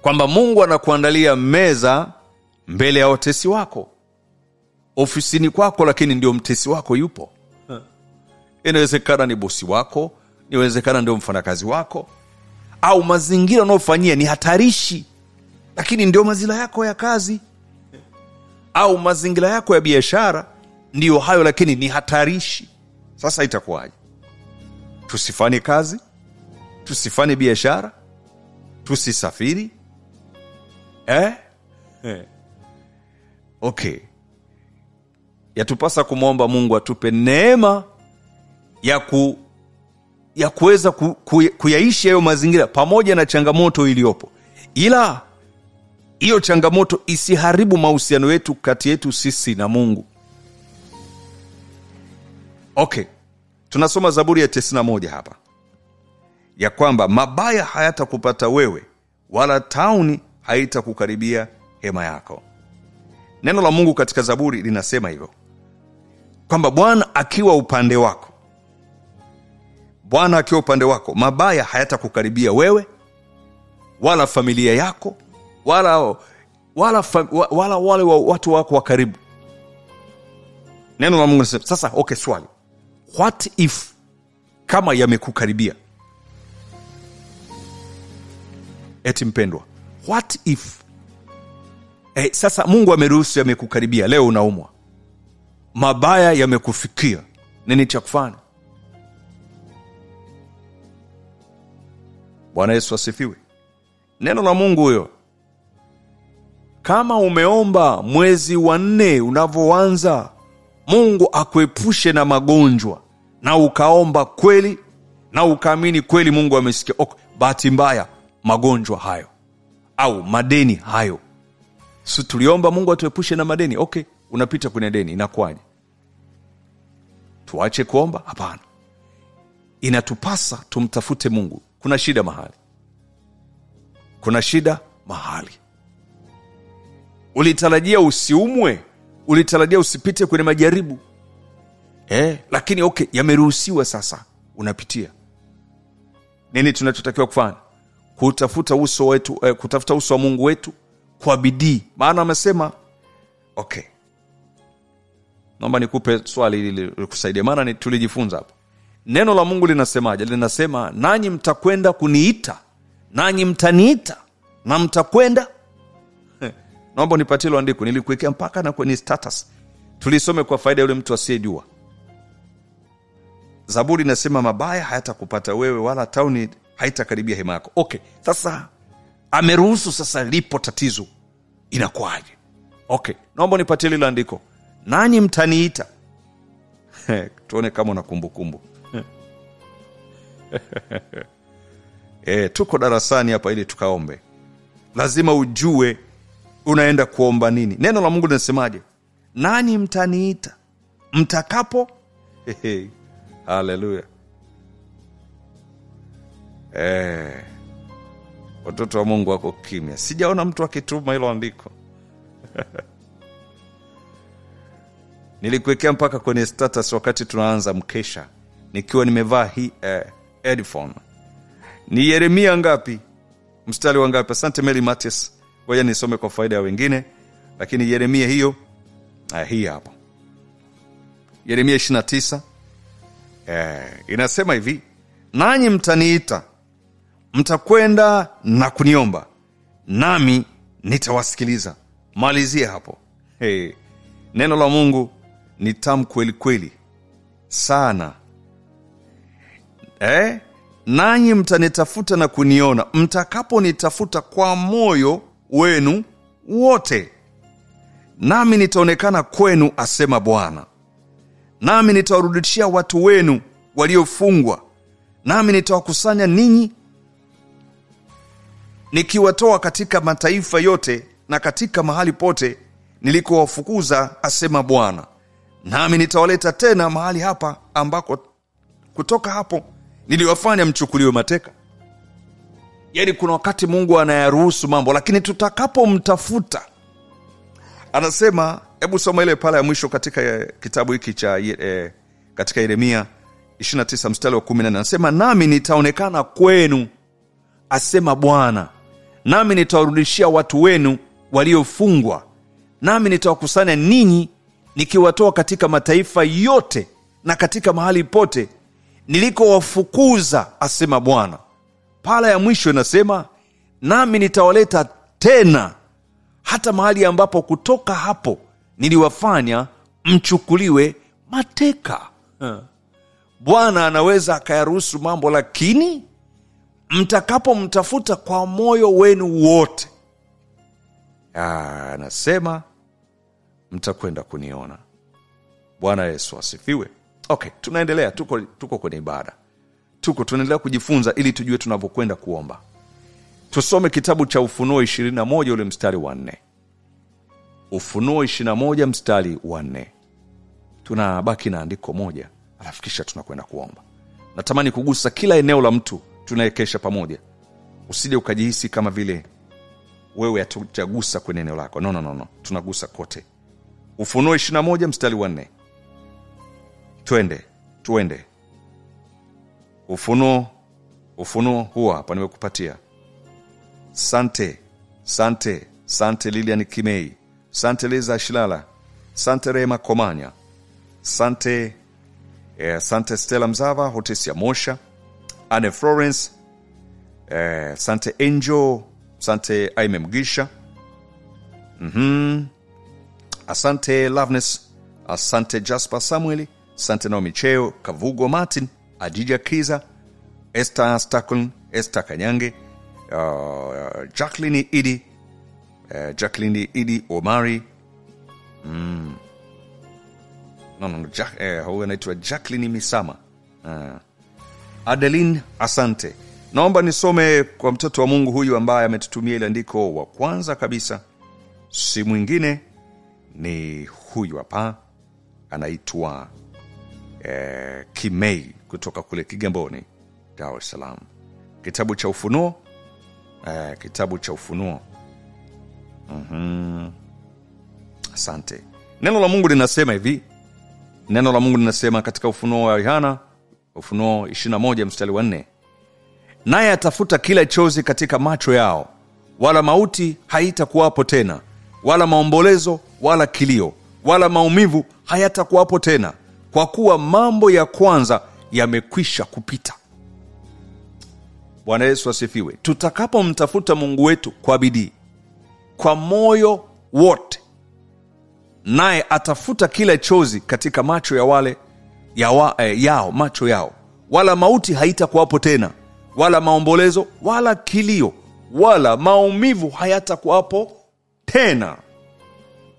Kwamba Mungu anakuandalia meza mbele ya watesi wako ofisini kwako, lakini ndio mtesi wako yupo. Inawezekana ni bosi wako, inawezekana ndio mfanyakazi wako, au mazingira unayofanyia ni hatarishi, lakini ndio mazingira yako ya kazi, au mazingira yako ya biashara ndio hayo, lakini ni hatarishi. Sasa itakuwaje? Tusifanye kazi, tusifanye biashara, tusisafiri? Okay. Yatupasa kumwomba Mungu atupe neema ya kuweza kuyaishi hayo mazingira pamoja na changamoto iliyopo, ila hiyo changamoto isiharibu mahusiano yetu kati yetu sisi na Mungu. Okay. Tunasoma Zaburi ya 91 hapa, ya kwamba mabaya hayatakupata wewe, wala tauni haitakukaribia hema yako. Neno la Mungu katika Zaburi linasema hivyo, kwamba Bwana akiwa upande wako, Bwana akiwa upande wako, mabaya hayatakukaribia wewe, wala familia yako, wala wale watu wako wa karibu. Neno la Mungu linasema. Sasa okay, swali, what if kama yamekukaribia? Eti mpendwa, what if sasa Mungu ameruhusu yamekukaribia, leo unaumwa, mabaya yamekufikia, nini cha kufanya? Bwana Yesu asifiwe. Neno la Mungu huyo, kama umeomba mwezi wa 4 unavyoanza Mungu akuepushe na magonjwa, na ukaomba kweli na ukaamini kweli Mungu amesikia, okay, bahati mbaya magonjwa hayo au madeni hayo, si tuliomba Mungu atuepushe na madeni, okay, unapita kwenye deni, inakuwaje? Tuache kuomba? Hapana. Inatupasa tumtafute Mungu. Kuna shida mahali, kuna shida mahali. Ulitarajia usiumwe, ulitarajia usipite kwenye majaribu, lakini okay, yameruhusiwa, sasa unapitia. Nini tunachotakiwa kufanya? Kutafuta uso wetu, kutafuta uso wa Mungu wetu kwa bidii. Maana amesema, okay, naomba nikupe swali ili likusaidia, maana tulijifunza hapa. Neno la Mungu linasemaje? Linasema, nanyi mtakwenda kuniita, nanyi mtaniita, na mtakwenda. Naomba nipatie hilo andiko, nilikuwekea mpaka na kwenye status. Tulisome kwa faida yule mtu asiyejua. Zaburi inasema mabaya hayatakupata wewe, wala tauni haitakaribia hema yako. Okay, sasa ameruhusu, sasa lipo tatizo, inakuwaje? Okay, naomba nipatie hilo andiko, nanyi mtaniita. Tuone kama una kumbukumbu. Tuko darasani hapa ili tukaombe. Lazima ujue unaenda kuomba nini. Neno la Mungu linasemaje? Nanyi mtaniita mtakapo. Haleluya. Watoto wa Mungu wako kimya. Sijaona mtu akituma hilo andiko. Nilikuwekea mpaka kwenye status wakati tunaanza mkesha, nikiwa nimevaa headphone. Ni Yeremia ngapi? Mstari wa ngapi? Asante Mary Matias. Ngoja nisome kwa faida ya wengine, lakini Yeremia hiyo hii hapa. Yeremia 29 inasema hivi, nanyi mtaniita, mtakwenda na kuniomba, nami nitawasikiliza. Malizia hapo. Neno la Mungu ni tamu kweli kweli sana. Nanyi mtanitafuta na kuniona, mtakapo nitafuta kwa moyo wenu wote, nami nitaonekana kwenu, asema Bwana. Nami nitawarudishia watu wenu waliofungwa, nami nitawakusanya ninyi, nikiwatoa katika mataifa yote na katika mahali pote nilikowafukuza, asema Bwana. Nami nitawaleta tena mahali hapa ambako kutoka hapo niliwafanya mchukuliwe mateka. Yaani kuna wakati Mungu anayaruhusu mambo, lakini tutakapomtafuta, anasema, hebu soma ile pale ya mwisho katika kitabu hiki cha katika Yeremia 29 mstari wa 14. Anasema, nami nitaonekana kwenu, asema Bwana. Nami nitawarudishia watu wenu waliofungwa, nami nitawakusanya ninyi, nikiwatoa katika mataifa yote na katika mahali pote nilikowafukuza, asema Bwana. pala ya mwisho inasema, nami nitawaleta tena hata mahali ambapo kutoka hapo niliwafanya mchukuliwe mateka. Bwana anaweza akayaruhusu mambo, lakini mtakapomtafuta kwa moyo wenu wote, anasema mtakwenda kuniona. Bwana Yesu asifiwe. Okay, tunaendelea, tuko kwenye ibada. Tunaendelea kujifunza ili tujue tunapokwenda kuomba. Tusome kitabu cha Ufunuo 21 ule mstari wa 4. Ufunuo 21 mstari wa 4. Tunabaki na andiko moja, alafu kisha tunakwenda kuomba. Natamani kugusa kila eneo la mtu tunayekesha pamoja. Usije ukajihisi kama vile wewe hatujagusa kwenye eneo lako. No. Tunagusa kote. Ufunuo 21 mstari wa 4. Tuende. Ufunuo huo hapa nimekupatia. Sante Lilian Kimei. Sante Liza Shilala. Sante Rema Komanya. Sante Stella Mzava, Hotesia Mosha, Anne Florence, Sante Angel, Sante Aime Mgisha. Asante Loveness, asante Jasper Samueli, asante Naomi Cheo, Kavugo Martin, Adija Kiza, Esther Stakun, Esther Kanyange, Jacqueline Idi Omari. Huyu anaitwa Jacqueline Misama. Adeline, asante. Naomba nisome kwa mtoto wa Mungu huyu ambaye ametutumia ile andiko wa kwanza kabisa. Si mwingine ni huyu hapa. Anaitwa Kimei kutoka kule Kigamboni, Dar es Salaam. Kitabu cha Ufunuo. Asante. Neno la Mungu linasema hivi. Neno la Mungu linasema katika Ufunuo wa Yohana, Ufunuo 21 mstari wa 4. Naye atafuta kila chozi katika macho yao, wala mauti haitakuwapo tena, wala maombolezo, wala kilio, wala maumivu hayatakuwapo tena, kwa kuwa mambo ya kwanza yamekwisha kupita. Bwana Yesu asifiwe. Tutakapomtafuta Mungu wetu kwa bidii, kwa moyo wote, naye atafuta kila chozi katika macho ya wale macho yao, wala mauti haitakuwapo tena, wala maombolezo, wala kilio, wala maumivu hayatakuwapo tena.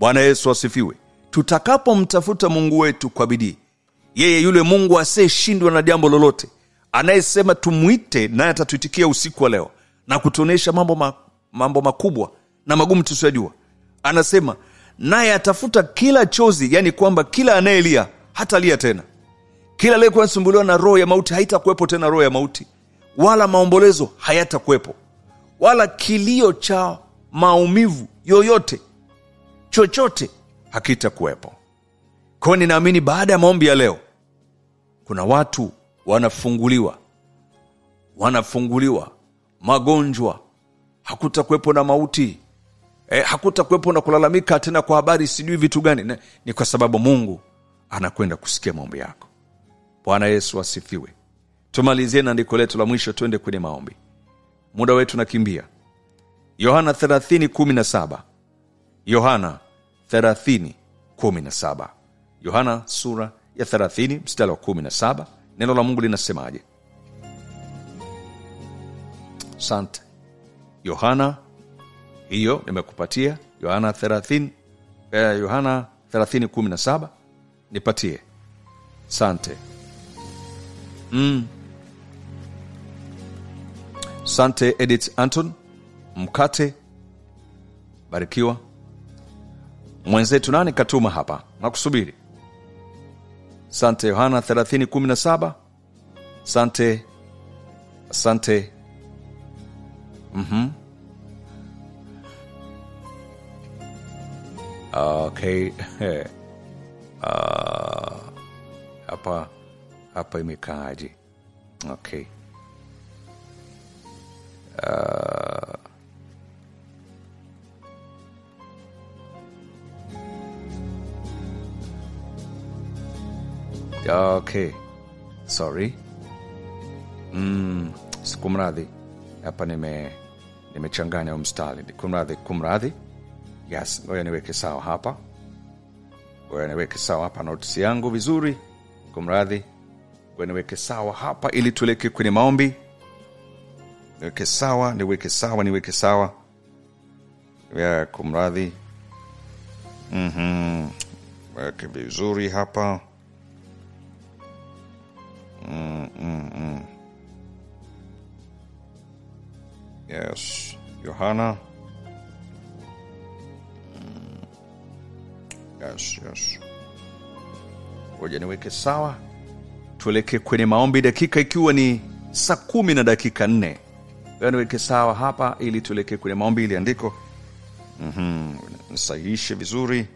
Bwana Yesu asifiwe. Tutakapomtafuta Mungu wetu kwa bidii, yeye yule Mungu asiyeshindwa na jambo lolote, anayesema tumuite naye atatuitikia usiku wa leo na kutuonesha mambo makubwa na magumu tusiyojua, anasema naye atafuta kila chozi, yani kwamba kila anayelia hatalia tena. Kila aliyekuwa anasumbuliwa na roho ya mauti haitakuwepo tena roho ya mauti, wala maombolezo hayatakuwepo, wala kilio cha maumivu yoyote chochote hakitakuwepo. Kwa ninaamini baada ya maombi ya leo kuna watu wanafunguliwa magonjwa, hakutakuwepo na mauti, hakutakuwepo na kulalamika tena kwa habari sijui vitu gani. Ni kwa sababu Mungu anakwenda kusikia maombi yako. Bwana Yesu asifiwe. Tumalizie na andiko letu la mwisho, twende kwenye maombi. Muda wetu nakimbia. Yohana 30:17. Yohana 30:17. Yohana sura ya 30 mstari wa 17. Neno la Mungu linasemaje? Asante. Yohana hiyo nimekupatia. Yohana 30:17 nipatie. Asante. Asante Edith Anton Mkate, barikiwa. Mwenzetu nani katuma hapa na kusubiri? Asante. Yohana 30:17. Asante. Okay. Hapa imekaaje? Okay. Okay. Sorry. Sikumradhi. hapa nimechanganya mstari. Kumradhi. Yes, ngoja niweke sawa hapa. Notes yangu vizuri. Kumradhi. Ngoja niweke sawa hapa ili tuleke kwenye maombi. Niweke sawa. Ya, kumradhi. Weke vizuri hapa. Yes, Yohana. Yes. Ngoja niweke sawa. Tuelekee kwenye maombi, dakika ikiwa ni 10 na dakika 4. Ngoja niweke sawa hapa ili tuelekee kwenye maombi, ili andiko nisahihishe vizuri.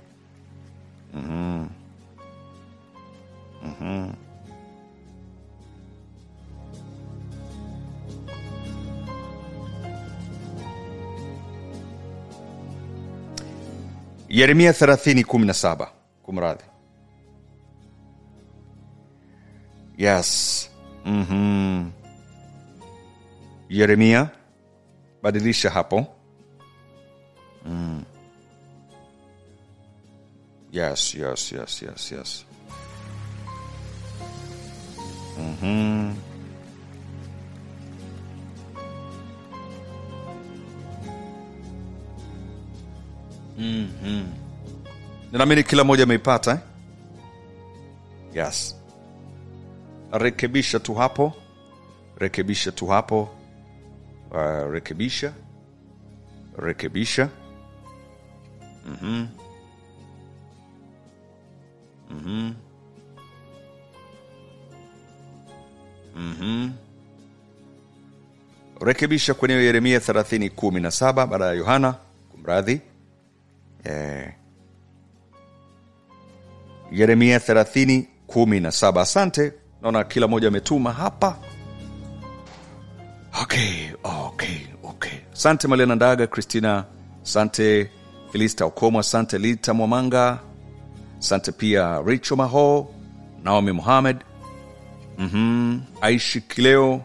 Yeremia 30:17. Kumradhi. Yes. Yeremia, badilisha hapo. Yes. Ninaamini kila mmoja ameipata. Yes. Rekebisha tu hapo. Rekebisha. Rekebisha kwenye Yeremia 30:17 baada ya Yohana. Kumradhi. Yeremia 30:17. Asante. Naona kila mmoja ametuma hapa. Okay. Asante Malena Ndaga, Christina, asante Felista Okomo, asante Lita Mwamanga, asante pia Richo Maho, Naomi Muhammad, Aishi Kileo,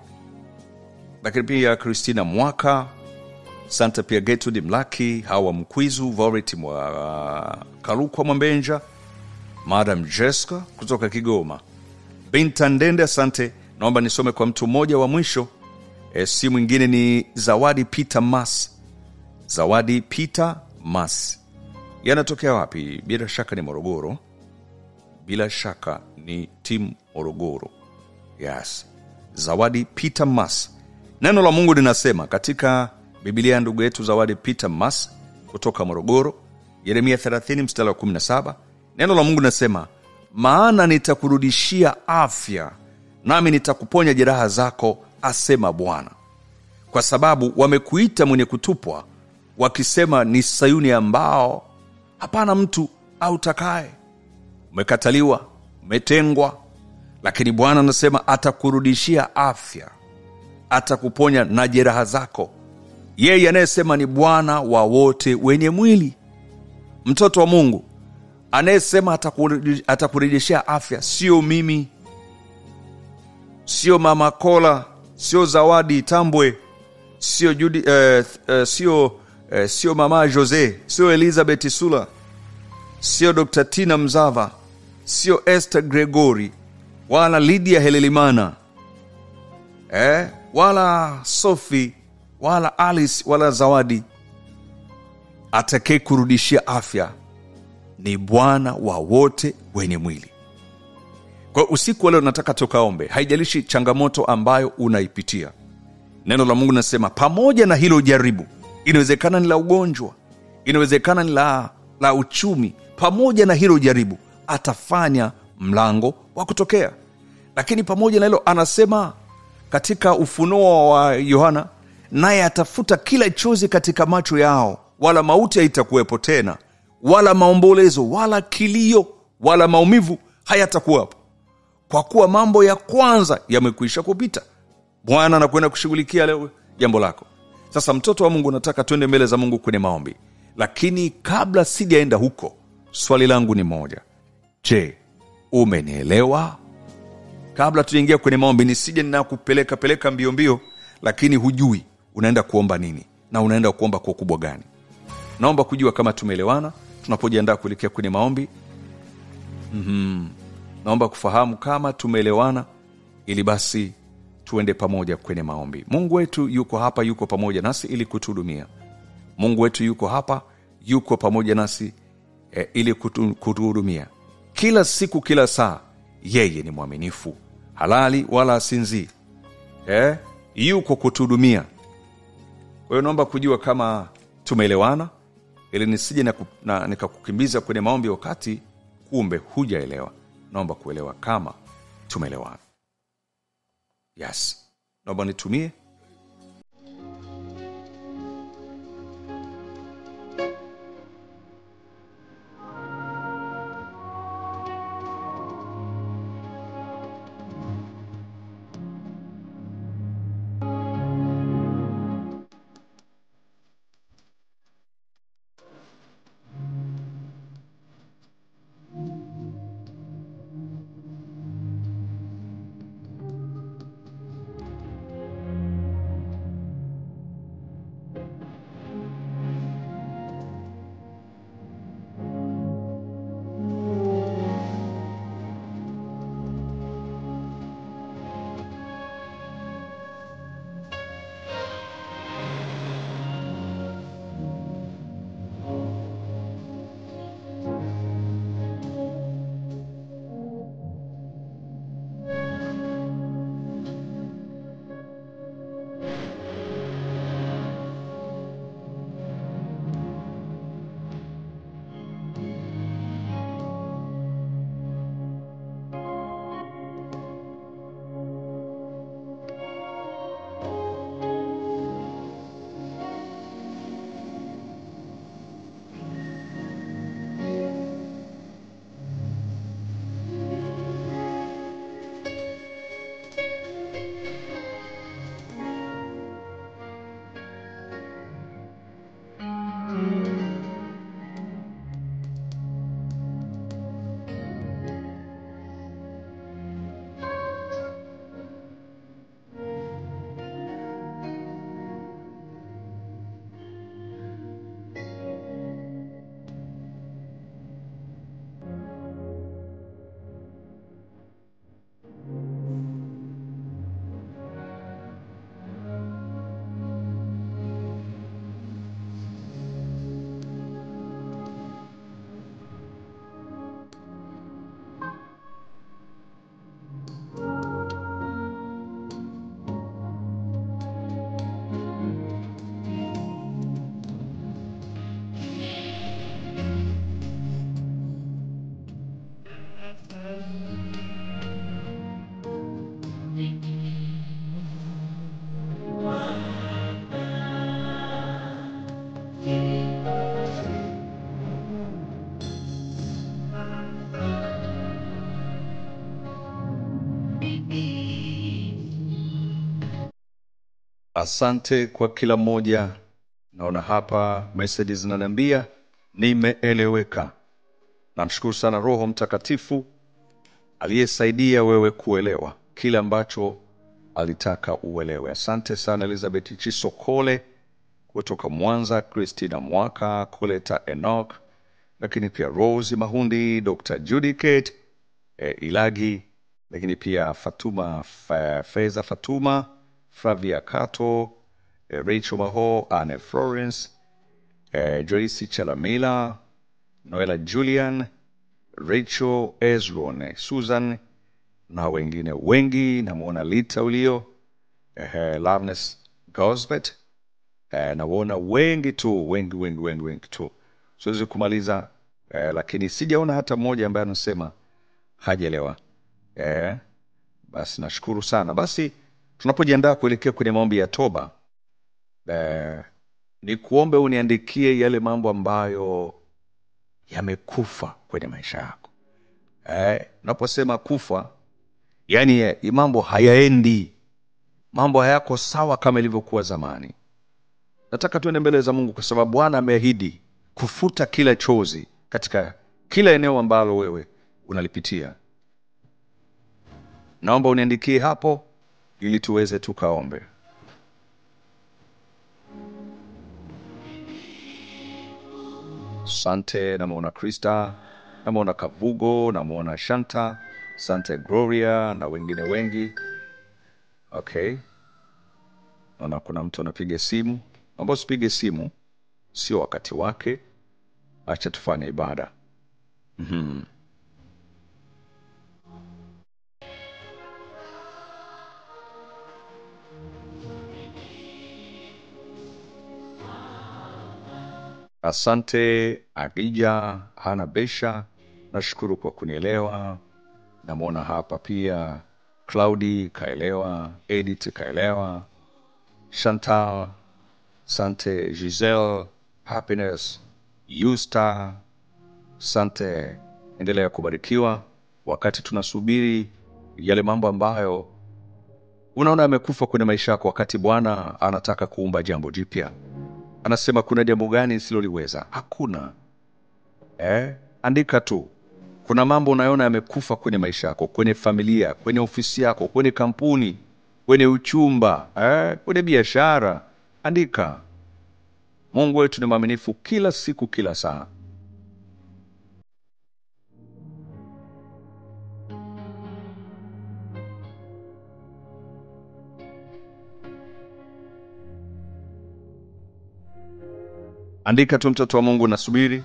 lakini pia Christina Mwaka, asante pia Gertrude Mlaki, Hawa Mkwizu, Voreti Karukwa Mwambenja, Madam Jessica kutoka Kigoma, Binta Ndende, asante. Naomba nisome kwa mtu mmoja wa mwisho. Si mwingine ni Zawadi Peter Mas. Yanatokea wapi? Bila shaka ni Morogoro. Bila shaka ni timu Morogoro. Yes. Zawadi Peter Mas. Neno la Mungu linasema katika Biblia, ndugu yetu Zawadi Peter Mas kutoka Morogoro, Yeremia 30:17. Neno la Mungu linasema, maana nitakurudishia afya, nami nitakuponya jeraha zako, asema Bwana. Kwa sababu wamekuita mwenye kutupwa, wakisema ni Sayuni ambao hapana mtu autakaye. Umekataliwa, umetengwa, lakini Bwana anasema atakurudishia afya, atakuponya na jeraha zako. Yeye anayesema ni Bwana wa wote wenye mwili. Mtoto wa Mungu, anayesema atakurudishia afya sio mimi, sio Mama Kola, sio Zawadi Tambwe, sio Judy, sio Mama Jose, sio Elizabeth Sula, sio Dr. Tina Mzava, sio Esther Gregory, wala Lydia Helelimana, wala Sophie, wala Alice, wala Zawadi. Atakaye kurudishia afya ni Bwana wa wote wenye mwili. Kwa usiku wa leo nataka tukaombe. Haijalishi changamoto ambayo unaipitia. Neno la Mungu linasema pamoja na hilo jaribu, inawezekana ni la ugonjwa, inawezekana ni la uchumi, pamoja na hilo jaribu atafanya mlango wa kutokea. Lakini pamoja na hilo anasema katika Ufunuo wa Yohana, naye atafuta kila chozi katika macho yao, wala mauti haitakuwepo tena, wala maombolezo, wala kilio, wala maumivu hayatakuwepo, kwa kuwa mambo ya kwanza yamekwisha kupita. Bwana anakwenda kushughulikia leo jambo lako. Sasa mtoto wa Mungu, nataka twende mbele za Mungu kwenye maombi. Lakini kabla sijaenda huko, swali langu ni moja. Je, umenielewa? Kabla tuingia kwenye maombi, nisije ninakupeleka mbio lakini hujui. unaenda kuomba nini na unaenda kuomba kwa ukubwa gani. Naomba kujua kama tumeelewana tunapojiandaa kuelekea kwenye maombi. Naomba kufahamu kama tumeelewana ili basi tuende pamoja kwenye maombi. Mungu wetu yuko hapa, yuko pamoja nasi ili kutuhudumia. Mungu wetu yuko hapa, yuko pamoja nasi ili kutuhudumia. Kila siku, kila saa, yeye ni mwaminifu, halali wala asinzi. Yuko kutuhudumia. Kwa hiyo naomba kujua kama tumeelewana ili nisije nikakukimbiza kwenye maombi wakati kumbe hujaelewa. Naomba kuelewa kama tumeelewana. Yes. Naomba nitumie. Asante kwa kila mmoja. Naona hapa message zinaniambia nimeeleweka. Namshukuru sana Roho Mtakatifu aliyesaidia wewe kuelewa kile ambacho alitaka uelewe. Asante sana Elizabeth Chisokole kutoka Mwanza, Christina Mwaka, Koleta Enoch, lakini pia Rose Mahundi, Dr. Judy Kate, Ilagi, lakini pia Fatuma Feza Fatuma, Flavia Kato, Rachel Maho, Anne Florence, Joyce Chalamila, Noela Julian, Rachel Ezron, Susan na wengine wengi. Namuona Lita Ulio, Loveness Gosbet, namuona wengi tu, wengi tu. Siwezi kumaliza, lakini sijaona hata mmoja ambaye anasema hajaelewa. Basi nashukuru sana. Basi tunapojiandaa kuelekea kwenye maombi ya toba, ni kuombe uniandikie yale mambo ambayo yamekufa kwenye maisha yako. Unaposema kufa, yani mambo hayaendi, mambo hayako sawa kama ilivyokuwa zamani. Nataka tuende mbele za Mungu kwa sababu Bwana ameahidi kufuta kila chozi katika kila eneo ambalo wewe unalipitia. Naomba uniandikie hapo ili tuweze tukaombe. Sante, namuona Krista, namuona Kavugo, namuona Shanta, Sante Gloria na wengine wengi. Okay. Naona kuna mtu anapiga simu. Naomba usipige simu, sio wakati wake. Acha tufanye ibada. Asante Agija, Hana Besha, nashukuru kwa kunielewa. Namuona hapa pia Claudi kaelewa, Edith kaelewa, Chantal, Sante Giselle, Happiness, Yusta, Sante. Endelea kubarikiwa wakati tunasubiri yale mambo ambayo unaona yamekufa kwenye maisha yako, wakati Bwana anataka kuumba jambo jipya. Anasema kuna jambo gani nisiloliweza? Hakuna. Andika tu. Kuna mambo unaona yamekufa kwenye maisha yako, kwenye familia, kwenye ofisi yako, kwenye kampuni, kwenye uchumba, kwenye biashara. Andika. Mungu wetu ni mwaminifu kila siku, kila saa. Andika tu, mtoto wa Mungu, nasubiri.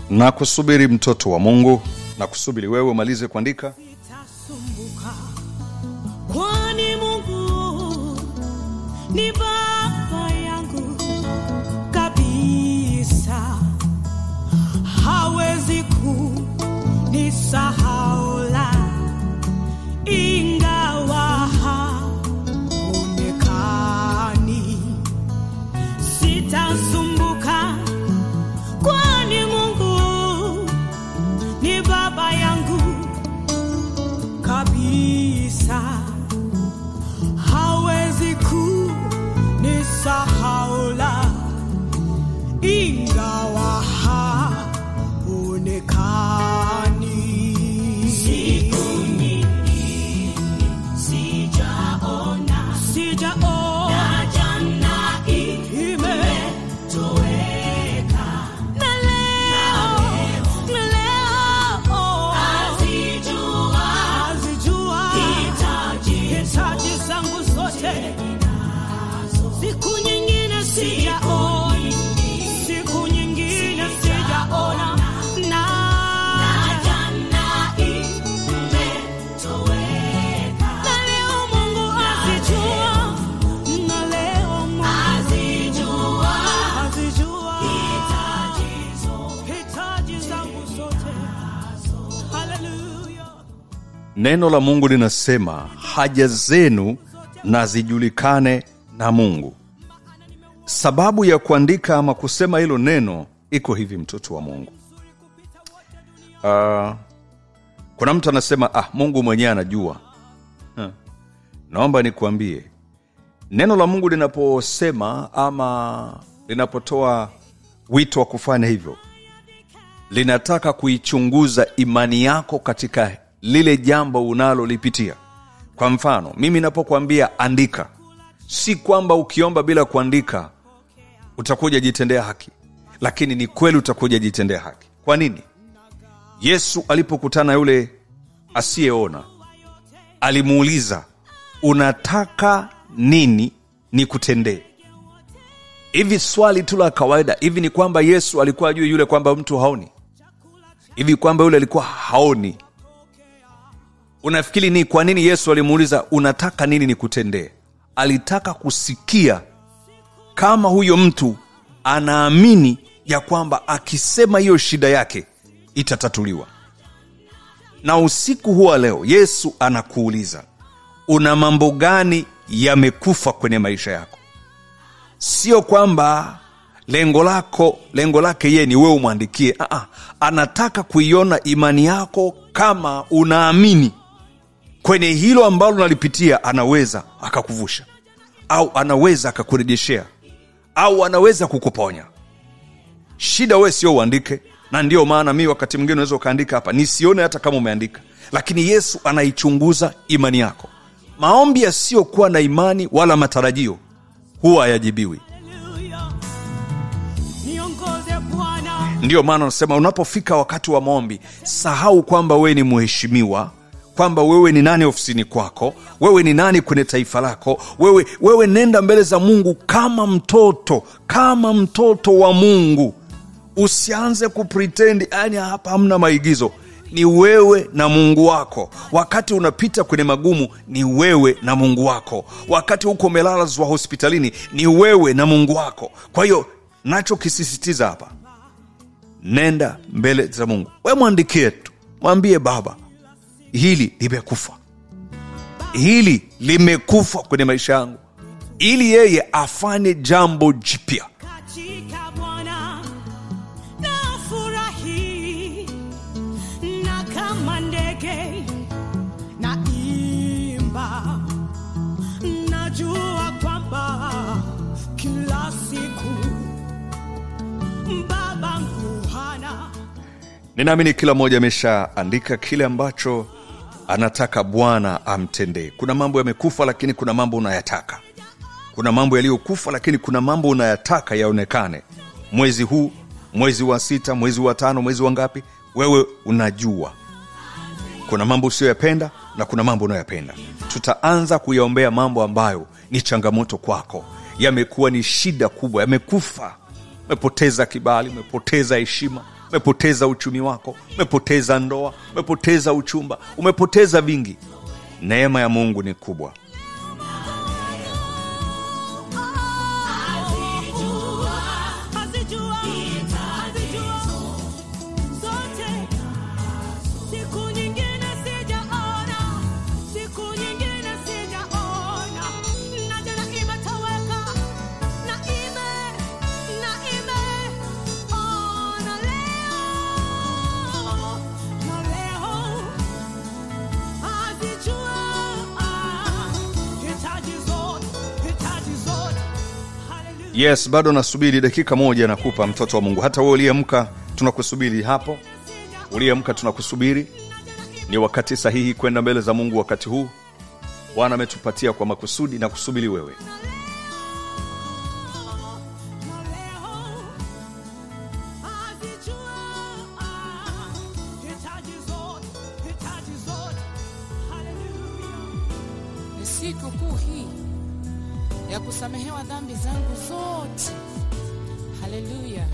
Na kusubiri, mtoto wa Mungu, na kusubiri wewe umalize kuandika. Kwani Mungu ni baba yangu kabisa, hawezi kunisahau, ingawa haonekani. Sitasumbuka, kwani Mungu ni baba yangu kabisa, hawezi kunisahau, ingawa haonekani. Siku nyingi sijaona na jana imetoweka, na leo azijua hitaji zangu zote. Siku nyingine sijaona, siku nyingine sijaona, na jana imetoweka, na leo Mungu azijua, na leo Mungu azijua hitaji zangu zote. Hallelujah. Neno la Mungu linasema haja zenu na zijulikane na Mungu. Sababu ya kuandika ama kusema hilo neno iko hivi, mtoto wa Mungu. Kuna mtu anasema Mungu mwenyewe anajua. Naomba nikuambie, neno la Mungu linaposema ama linapotoa wito wa kufanya hivyo, linataka kuichunguza imani yako katika lile jambo unalolipitia. Kwa mfano, mimi ninapokuambia andika, si kwamba ukiomba bila kuandika utakuja jitendea haki, lakini ni kweli utakuja jitendea haki. Kwa nini? Yesu alipokutana yule asiyeona, alimuuliza, unataka nini nikutendee? Hivi swali tu la kawaida, hivi ni kwamba Yesu alikuwa ajue yule kwamba mtu haoni? hivi kwamba yule alikuwa haoni. Unafikiri ni kwa nini Yesu alimuuliza unataka nini nikutendee? Alitaka kusikia kama huyo mtu anaamini ya kwamba akisema hiyo shida yake itatatuliwa. Na usiku huwa leo Yesu anakuuliza, una mambo gani yamekufa kwenye maisha yako? Sio kwamba lengo lake yeye ni wewe umwandikie. Anataka kuiona imani yako, kama unaamini kwenye hilo ambalo unalipitia anaweza akakuvusha, au anaweza akakurejeshea, au anaweza kukuponya. Shida wewe sio uandike, na ndio maana mimi wakati mwingine unaweza kaandika hapa nisione hata kama umeandika, lakini Yesu anaichunguza imani yako. Maombi yasiyo kuwa na imani wala matarajio huwa hayajibiwi. Ndio maana nasema unapofika wakati wa maombi, sahau kwamba wewe ni mheshimiwa, kwamba wewe ni nani ofisini kwako, wewe ni nani kwenye taifa lako. Wewe nenda mbele za Mungu kama mtoto wa Mungu. Usianze kupretend, yani hapa hamna maigizo. Ni wewe na Mungu wako. Wakati unapita kwenye magumu, ni wewe na Mungu wako. Wakati uko umelalazwa hospitalini, ni wewe na Mungu wako. Kwa hiyo nacho kisisitiza hapa, nenda mbele za Mungu. Wewe mwandikie tu, mwambie Baba, hili limekufa kwenye maisha yangu, ili yeye afanye jambo jipya. Katika Bwana nafurahi, na kama ndege naimba, najua kwamba kila siku babangu hana. Ninaamini kila mmoja ameshaandika kile ambacho anataka Bwana amtendee. Kuna mambo yamekufa, lakini kuna mambo unayataka. Kuna mambo yaliyokufa, lakini kuna mambo unayataka yaonekane. Mwezi huu, mwezi wa 6, mwezi wa 5, mwezi wa ngapi, wewe unajua. Kuna mambo usiyoyapenda na kuna mambo unayopenda. Tutaanza kuyaombea mambo ambayo ni changamoto kwako, yamekuwa ni shida kubwa, yamekufa. Umepoteza kibali, umepoteza heshima, umepoteza uchumi wako, umepoteza ndoa, umepoteza uchumba, umepoteza vingi. Neema ya Mungu ni kubwa. Yes, bado nasubiri dakika moja nakupa mtoto wa Mungu. Hata wewe uliamka tunakusubiri hapo. Uliamka tunakusubiri. Ni wakati sahihi kwenda mbele za Mungu wakati huu. Bwana ametupatia kwa makusudi na kusubiri wewe. Siku kuu hii ya kusamehewa dhambi zangu zote. Haleluya.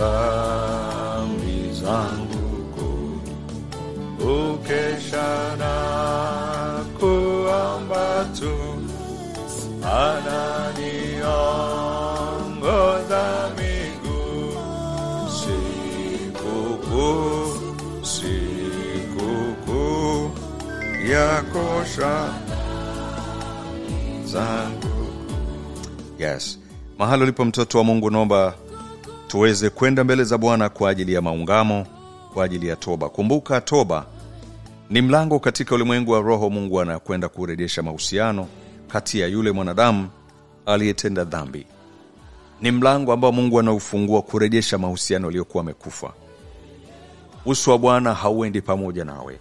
dhambi zangu ukesha na kuomba tu ananiongoza miguu sikukuu ya kosha zangu. Yes. Mahali ulipo mtoto wa Mungu, naomba tuweze kwenda mbele za Bwana kwa ajili ya maungamo, kwa ajili ya toba. Kumbuka toba ni mlango katika ulimwengu wa roho. Mungu anakwenda kurejesha mahusiano kati ya yule mwanadamu aliyetenda dhambi Ni mlango ambao Mungu anaufungua kurejesha mahusiano yaliyokuwa yamekufa. Uso wa Bwana hauendi pamoja nawe.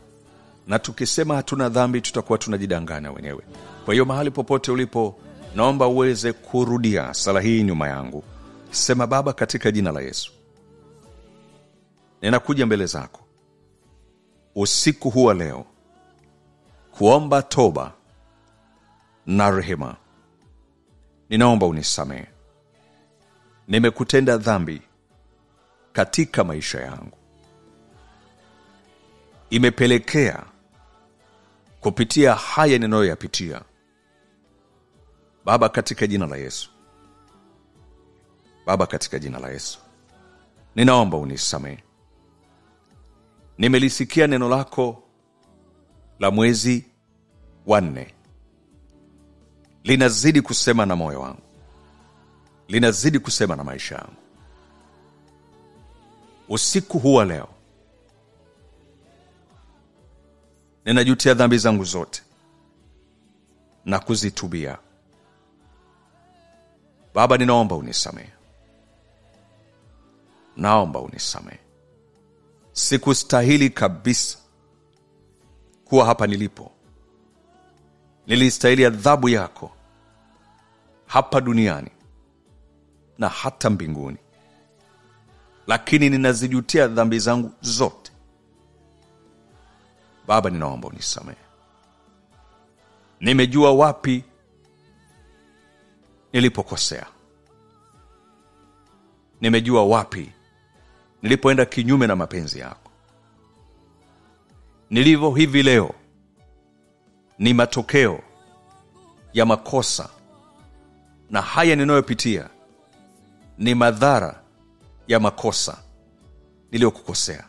Na tukisema hatuna dhambi tutakuwa tunajidanganya wenyewe. Kwa hiyo mahali popote ulipo, naomba uweze kurudia sala hii nyuma yangu. Sema: Baba, katika jina la Yesu, ninakuja mbele zako usiku huu wa leo kuomba toba na rehema. Ninaomba unisamehe. Nimekutenda dhambi katika maisha yangu. Imepelekea kupitia haya ninayoyapitia. Baba, katika jina la Yesu. Baba, katika jina la Yesu, ninaomba unisamehe. Nimelisikia neno lako la mwezi wa 4. Linazidi kusema na moyo wangu. Linazidi kusema na maisha yangu. Usiku huu wa leo ninajutia dhambi zangu zote na kuzitubia. Baba, ninaomba unisamehe. Naomba unisamehe. Sikustahili kabisa kuwa hapa nilipo. Nilistahili adhabu yako hapa duniani na hata mbinguni. Lakini ninazijutia dhambi zangu zote. Baba, ninaomba unisamehe. Nimejua wapi nilipokosea. Nimejua wapi nilipoenda kinyume na mapenzi yako. Nilivyo hivi leo ni matokeo ya makosa, na haya ninayopitia ni madhara ya makosa niliyokukosea.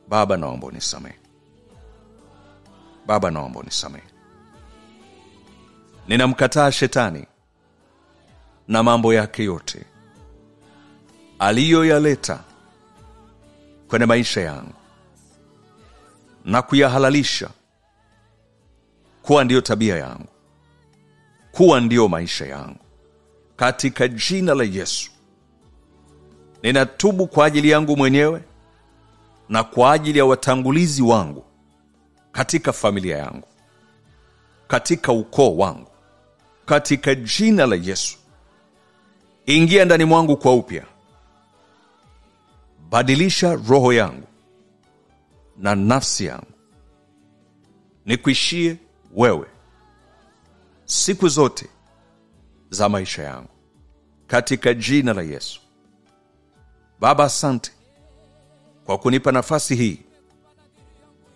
Baba, naomba unisamehe. Baba, naomba unisamehe. Ninamkataa shetani na mambo yake yote aliyoyaleta kwenye maisha yangu na kuyahalalisha kuwa ndiyo tabia yangu, kuwa ndiyo maisha yangu. Katika jina la Yesu, ninatubu kwa ajili yangu mwenyewe na kwa ajili ya watangulizi wangu katika familia yangu, katika ukoo wangu. Katika jina la Yesu, ingia ndani mwangu kwa upya. Badilisha roho yangu na nafsi yangu, nikuishie wewe siku zote za maisha yangu, katika jina la Yesu. Baba, asante kwa kunipa nafasi hii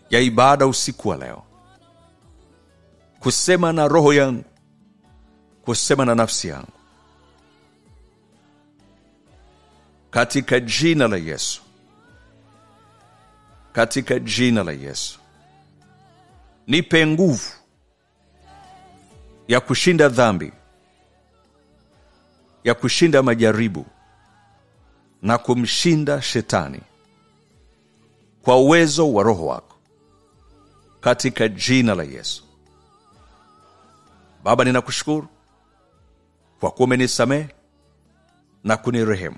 ya ibada usiku wa leo, kusema na roho yangu, kusema na nafsi yangu, katika jina la Yesu. Katika jina la Yesu, nipe nguvu ya kushinda dhambi, ya kushinda majaribu na kumshinda shetani kwa uwezo wa roho wako, katika jina la Yesu. Baba, ninakushukuru kwa kuwa umenisamehe na kunirehemu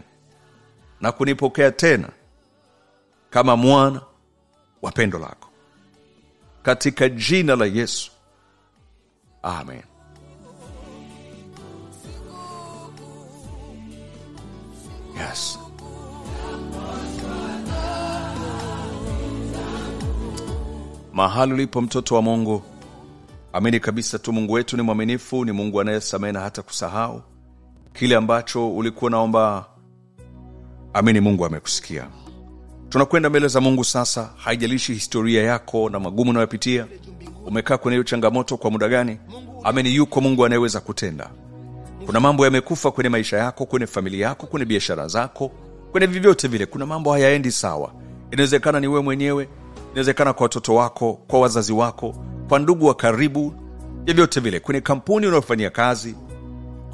na kunipokea tena kama mwana wa pendo lako, katika jina la Yesu. Amen. Yes. Mahali ulipo mtoto wa Mungu, amini kabisa tu Mungu wetu ni mwaminifu, ni Mungu anayesamehe na hata kusahau. Kile ambacho ulikuwa naomba, amini Mungu amekusikia. Tunakwenda mbele za Mungu sasa. Haijalishi historia yako na magumu unayopitia, umekaa kwenye hiyo changamoto kwa muda gani, amini yuko Mungu anayeweza kutenda. Kuna mambo yamekufa kwenye maisha yako, kwenye familia yako, kwenye biashara zako, kwenye vyovyote vile. Kuna mambo hayaendi sawa. Inawezekana ni wewe mwenyewe, inawezekana kwa watoto wako, kwa wazazi wako, kwa ndugu wa karibu, vyovyote vile. Kwenye kampuni unayofanyia kazi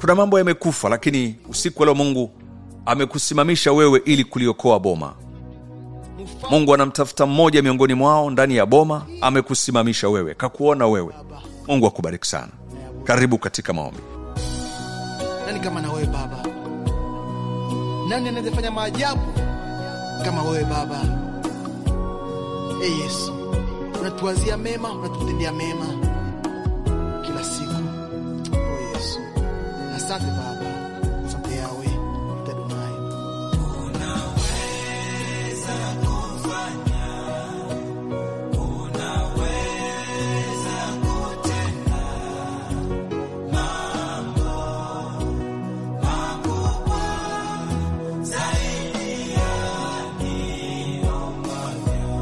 kuna mambo yamekufa, lakini usiku leo Mungu amekusimamisha wewe ili kuliokoa boma. Mungu anamtafuta mmoja miongoni mwao ndani ya boma, amekusimamisha wewe, kakuona wewe. Mungu akubariki sana. Karibu katika maombi. Nani kama na wewe Baba? Nani anayefanya maajabu kama wewe Baba? Yesu, unatuwazia mema, unatutendea mema kila siku. Yesu, asante Baba, asante Yawe, Adonai. Unaweza kufanya, unaweza kutenda mambo makubwa zaidi ya niombayo.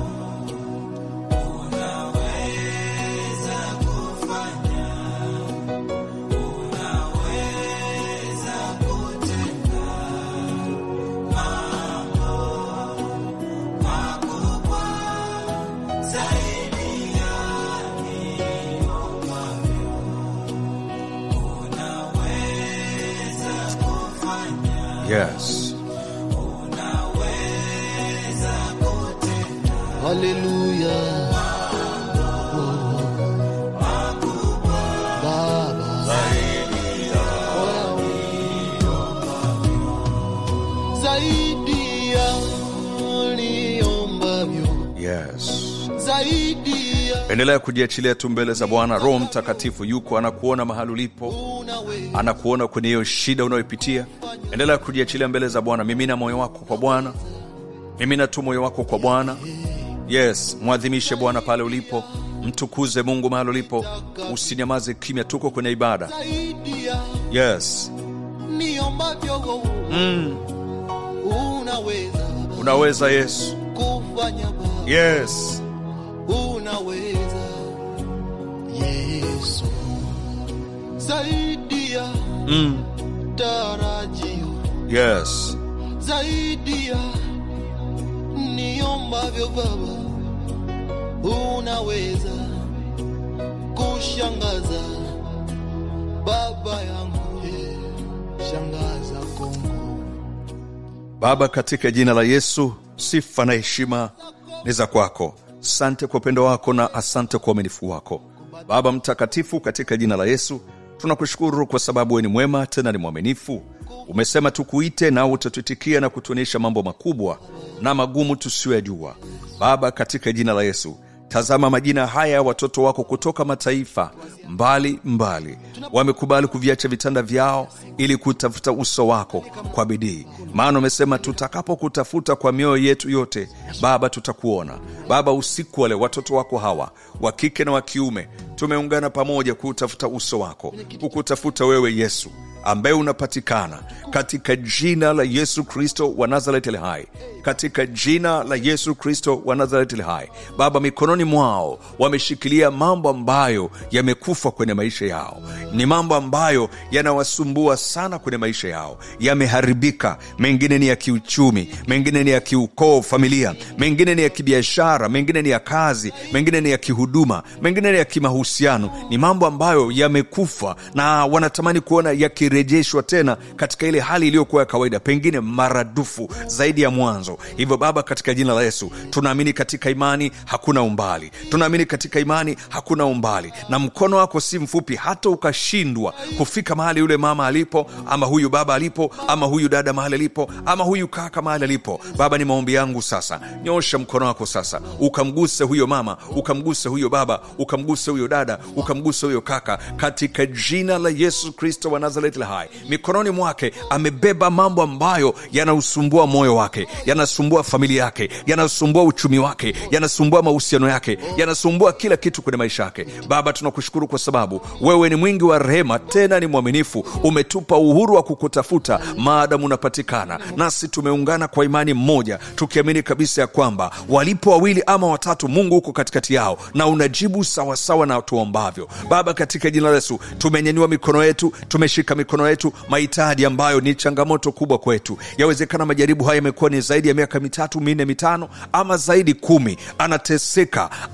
Unaweza kufanya, unaweza kutenda mambo makubwa zaidi ya niombayo. Unaweza kufanya, Yes. unaweza kutenda. Hallelujah. Baba, zaidi ya niombavyo, Yes. zaidi ya Endelea kujiachilia tu mbele za Bwana. Roho Mtakatifu yuko, anakuona mahali ulipo, unaweza. anakuona kwenye hiyo shida unayopitia. Endelea kujiachilia mbele za Bwana. Mimina moyo wako kwa Bwana, mimina tu moyo wako kwa Bwana. Yes, mwadhimishe Bwana pale ulipo, mtukuze Mungu mahali ulipo, usinyamaze kimya. Tuko kwenye ibada. Zaidi ya Yes. niombavyo, unaweza Unaweza Yesu. kufanya Baba. Yes. Unaweza Yesu, zaidi ya tarajio, Yes. zaidi ya niombavyo Baba. Unaweza kushangaza Baba yangu, shangaza Kongo. Baba, katika jina la Yesu, sifa na heshima ni za kwako. Asante kwa upendo wako na asante kwa uaminifu wako. Baba mtakatifu, katika jina la Yesu, tunakushukuru kwa sababu wewe ni mwema tena ni mwaminifu. Umesema tukuite na utatuitikia na kutuonyesha mambo makubwa na magumu tusiyojua. Baba, katika jina la Yesu, tazama majina haya ya watoto wako kutoka mataifa mbali mbali. Wamekubali kuviacha vitanda vyao ili kutafuta uso wako kwa bidii. Maana umesema tutakapo kutafuta kwa mioyo yetu yote, Baba, tutakuona. Baba, usiku wale watoto wako hawa, wa kike na wa kiume, tumeungana pamoja kutafuta uso wako, kukutafuta wewe Yesu ambaye unapatikana, katika jina la Yesu Kristo wa Nazareti aliye hai, katika jina la Yesu Kristo wa Nazareti aliye hai. Baba, mikononi mwao wameshikilia mambo ambayo yamekufa kwenye maisha yao, ni mambo ambayo yanawasumbua sana kwenye maisha yao, yameharibika. Mengine ni ya kiuchumi, mengine ni ya kiukoo, familia, mengine ni ya kibiashara, mengine ni ya kazi, mengine ni ya kihuduma, mengine ni ya kimahusiano. Ni mambo ambayo yamekufa na wanatamani kuona yakirejeshwa tena katika ile hali iliyokuwa ya kawaida, pengine maradufu zaidi ya mwanzo. Hivyo Baba, katika jina la Yesu, tunaamini katika imani hakuna umbali, tunaamini katika imani hakuna umbali, na mkono wako si mfupi hata ukashindwa kufika mahali yule mama alipo, ama huyu baba alipo, ama huyu dada mahali alipo, ama huyu kaka mahali alipo. Baba, ni maombi yangu sasa, nyosha mkono wako sasa, ukamguse huyo mama, ukamguse huyo baba, ukamguse huyo dada, ukamguse huyo kaka, katika jina la Yesu Kristo wa Nazareti hai. Mikononi mwake amebeba mambo ambayo yanausumbua moyo wake, yanasumbua familia yake, yanasumbua uchumi wake, yanasumbua mahusiano yake, yanasumbua kila kitu kwenye maisha yake. Baba, tunakushukuru kwa sababu wewe ni mwingi wa rehema tena ni mwaminifu. Umetupa uhuru wa kukutafuta maadamu unapatikana, nasi tumeungana kwa imani mmoja, tukiamini kabisa ya kwamba walipo wawili ama watatu, Mungu uko katikati yao na unajibu sawasawa na tuombavyo. Baba, katika jina la Yesu, tumenyanyua mikono yetu, tumeshika mikono yetu mahitaji ambayo ni changamoto kubwa kwetu. Yawezekana majaribu haya yamekuwa ni zaidi ya miaka 3, 4, 5 ama zaidi 10.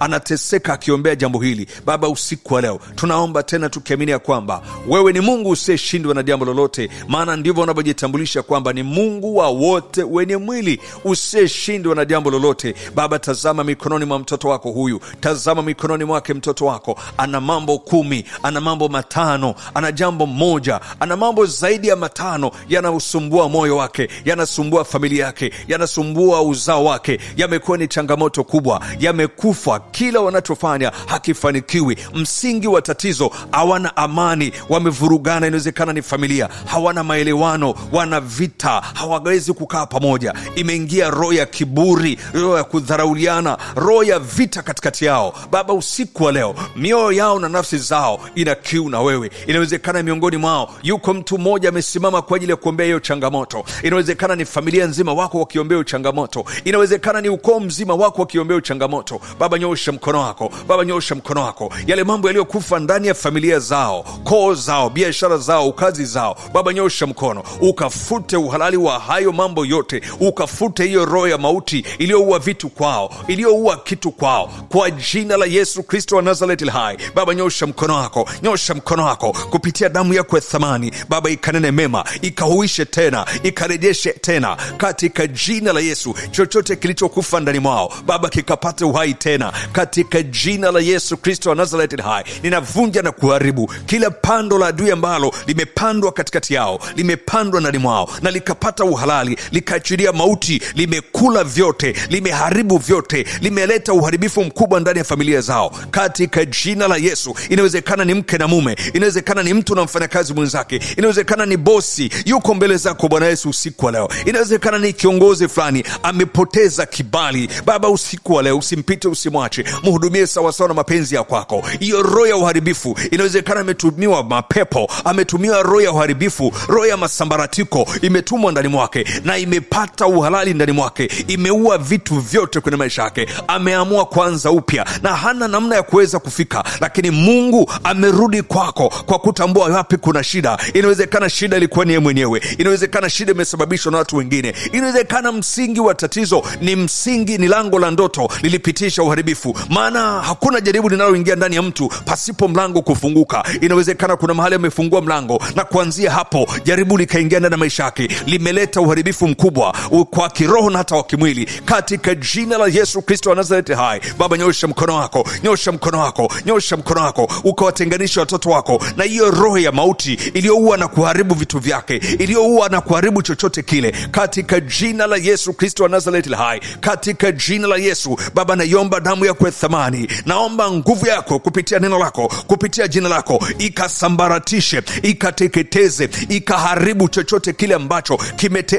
Anateseka akiombea jambo hili. Baba, usiku wa leo tunaomba tena tukiamini ya kwamba wewe ni Mungu usiyeshindwa na jambo lolote, maana ndivyo unavyojitambulisha kwamba ni Mungu wa wote wenye mwili, usiyeshindwa na jambo lolote. Baba, tazama mikononi mwa mtoto wako huyu, tazama mikononi mwake mtoto wako changamoto, ana mambo 10, ana mambo 5, ana jambo moja, ana mambo zaidi ya 5 yanausumbua moyo wake, yanasumbua familia yake, yanasumbua uzao wake. Yamekuwa ni changamoto kubwa, yamekufa, kila wanachofanya hakifanikiwi. Msingi wa tatizo, hawana amani, wamevurugana. Inawezekana ni familia, hawana maelewano, wana vita, hawawezi kukaa pamoja. Imeingia roho ya kiburi, roho ya kudharauliana, roho ya vita katikati yao. Baba, usiku wa leo, mioyo yao na nafsi zao ina kiu na wewe. Inawezekana miongoni mwao yuko mtu mmoja amesimama kwa ajili ya kuombea hiyo changamoto. Inawezekana ni familia nzima wako wakiombea changamoto. Inawezekana ni ukoo mzima wako wakiombea changamoto. Baba, nyosha mkono wako. Baba, nyosha mkono wako. Yale mambo yaliyokufa ndani ya familia zao, koo zao, biashara zao, kazi zao, Baba, nyosha mkono ukafute uhalali wa hayo mambo yote. Ukafute hiyo roho ya mauti iliyoua vitu kwao, iliyoua kitu kwao, kwa jina la Yesu Kristo wa Nazareti hai. Baba, nyosha mkono wako, nyosha mkono wako kupitia damu yako ya thamani. Baba, ikanene mema, ikahuishe tena, ikarejeshe tena katika jina la Yesu. Chochote kilichokufa ndani mwao, Baba, kikapate uhai tena katika jina la Yesu Kristo wa Nazareti hai. Ninavunja na kuharibu kila pando la adui ambalo limepandwa katikati yao, limepandwa ndani mwao na likapata uhalali, likaachilia mauti, limekula vyote, limeharibu vyote, limeleta uharibifu mkubwa ndani ya familia zao katika jina la Yesu. Inawezekana ni mke na mume, inawezekana ni mtu na mfanyakazi mwenzake, inawezekana ni bosi yuko mbele zako Bwana Yesu usiku wa leo, inawezekana ni kiongozi fulani amepoteza kibali. Baba, usiku wa leo usimpite, usimwache, mhudumie sawa sawa na mapenzi ya kwako. Hiyo roho ya uharibifu, inawezekana ametumiwa mapepo, ametumiwa roho ya uharibifu, roho ya masambaratiko imetumwa ndani mwake na imepata uhalali ndani mwake, imeua vitu vyote kwenye maisha yake. Ameamua kuanza upya na hana namna ya kuweza kufika, lakini Mungu amerudi kwako kwa kutambua wapi kuna shida. Inawezekana shida ilikuwa ni yeye mwenyewe, inawezekana shida imesababishwa na watu wengine, inawezekana msingi wa tatizo ni lango la ndoto lilipitisha uharibifu. Maana hakuna jaribu linaloingia ndani ya mtu pasipo mlango kufunguka. Inawezekana kuna mahali amefungua mlango na kuanzia hapo jaribu likaingia ndani ya maisha yake, limeleta uharibifu mkubwa kwa kiroho na hata wa kimwili katika jina la Yesu Kristo wa Nazareti hai. Baba, nyosha mkono wako, nyosha mkono wako, nyosha mkono wako ukawatenganisha watoto wako na hiyo roho ya mauti iliyoua na kuharibu vitu vyake, iliyoua na kuharibu chochote kile katika jina la Yesu Kristo wa Nazareti hai. Katika jina la Yesu Baba, naiomba damu yako ya thamani, naomba nguvu yako kupitia neno lako, kupitia jina lako, ikasambaratishe, ikateketeze, ikaharibu chochote kile ambacho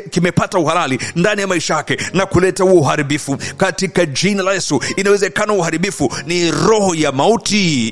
kimepata uhalali ndani ya maisha yake na kuleta uharibifu katika jina la Yesu. Inawezekana uharibifu ni roho ya mauti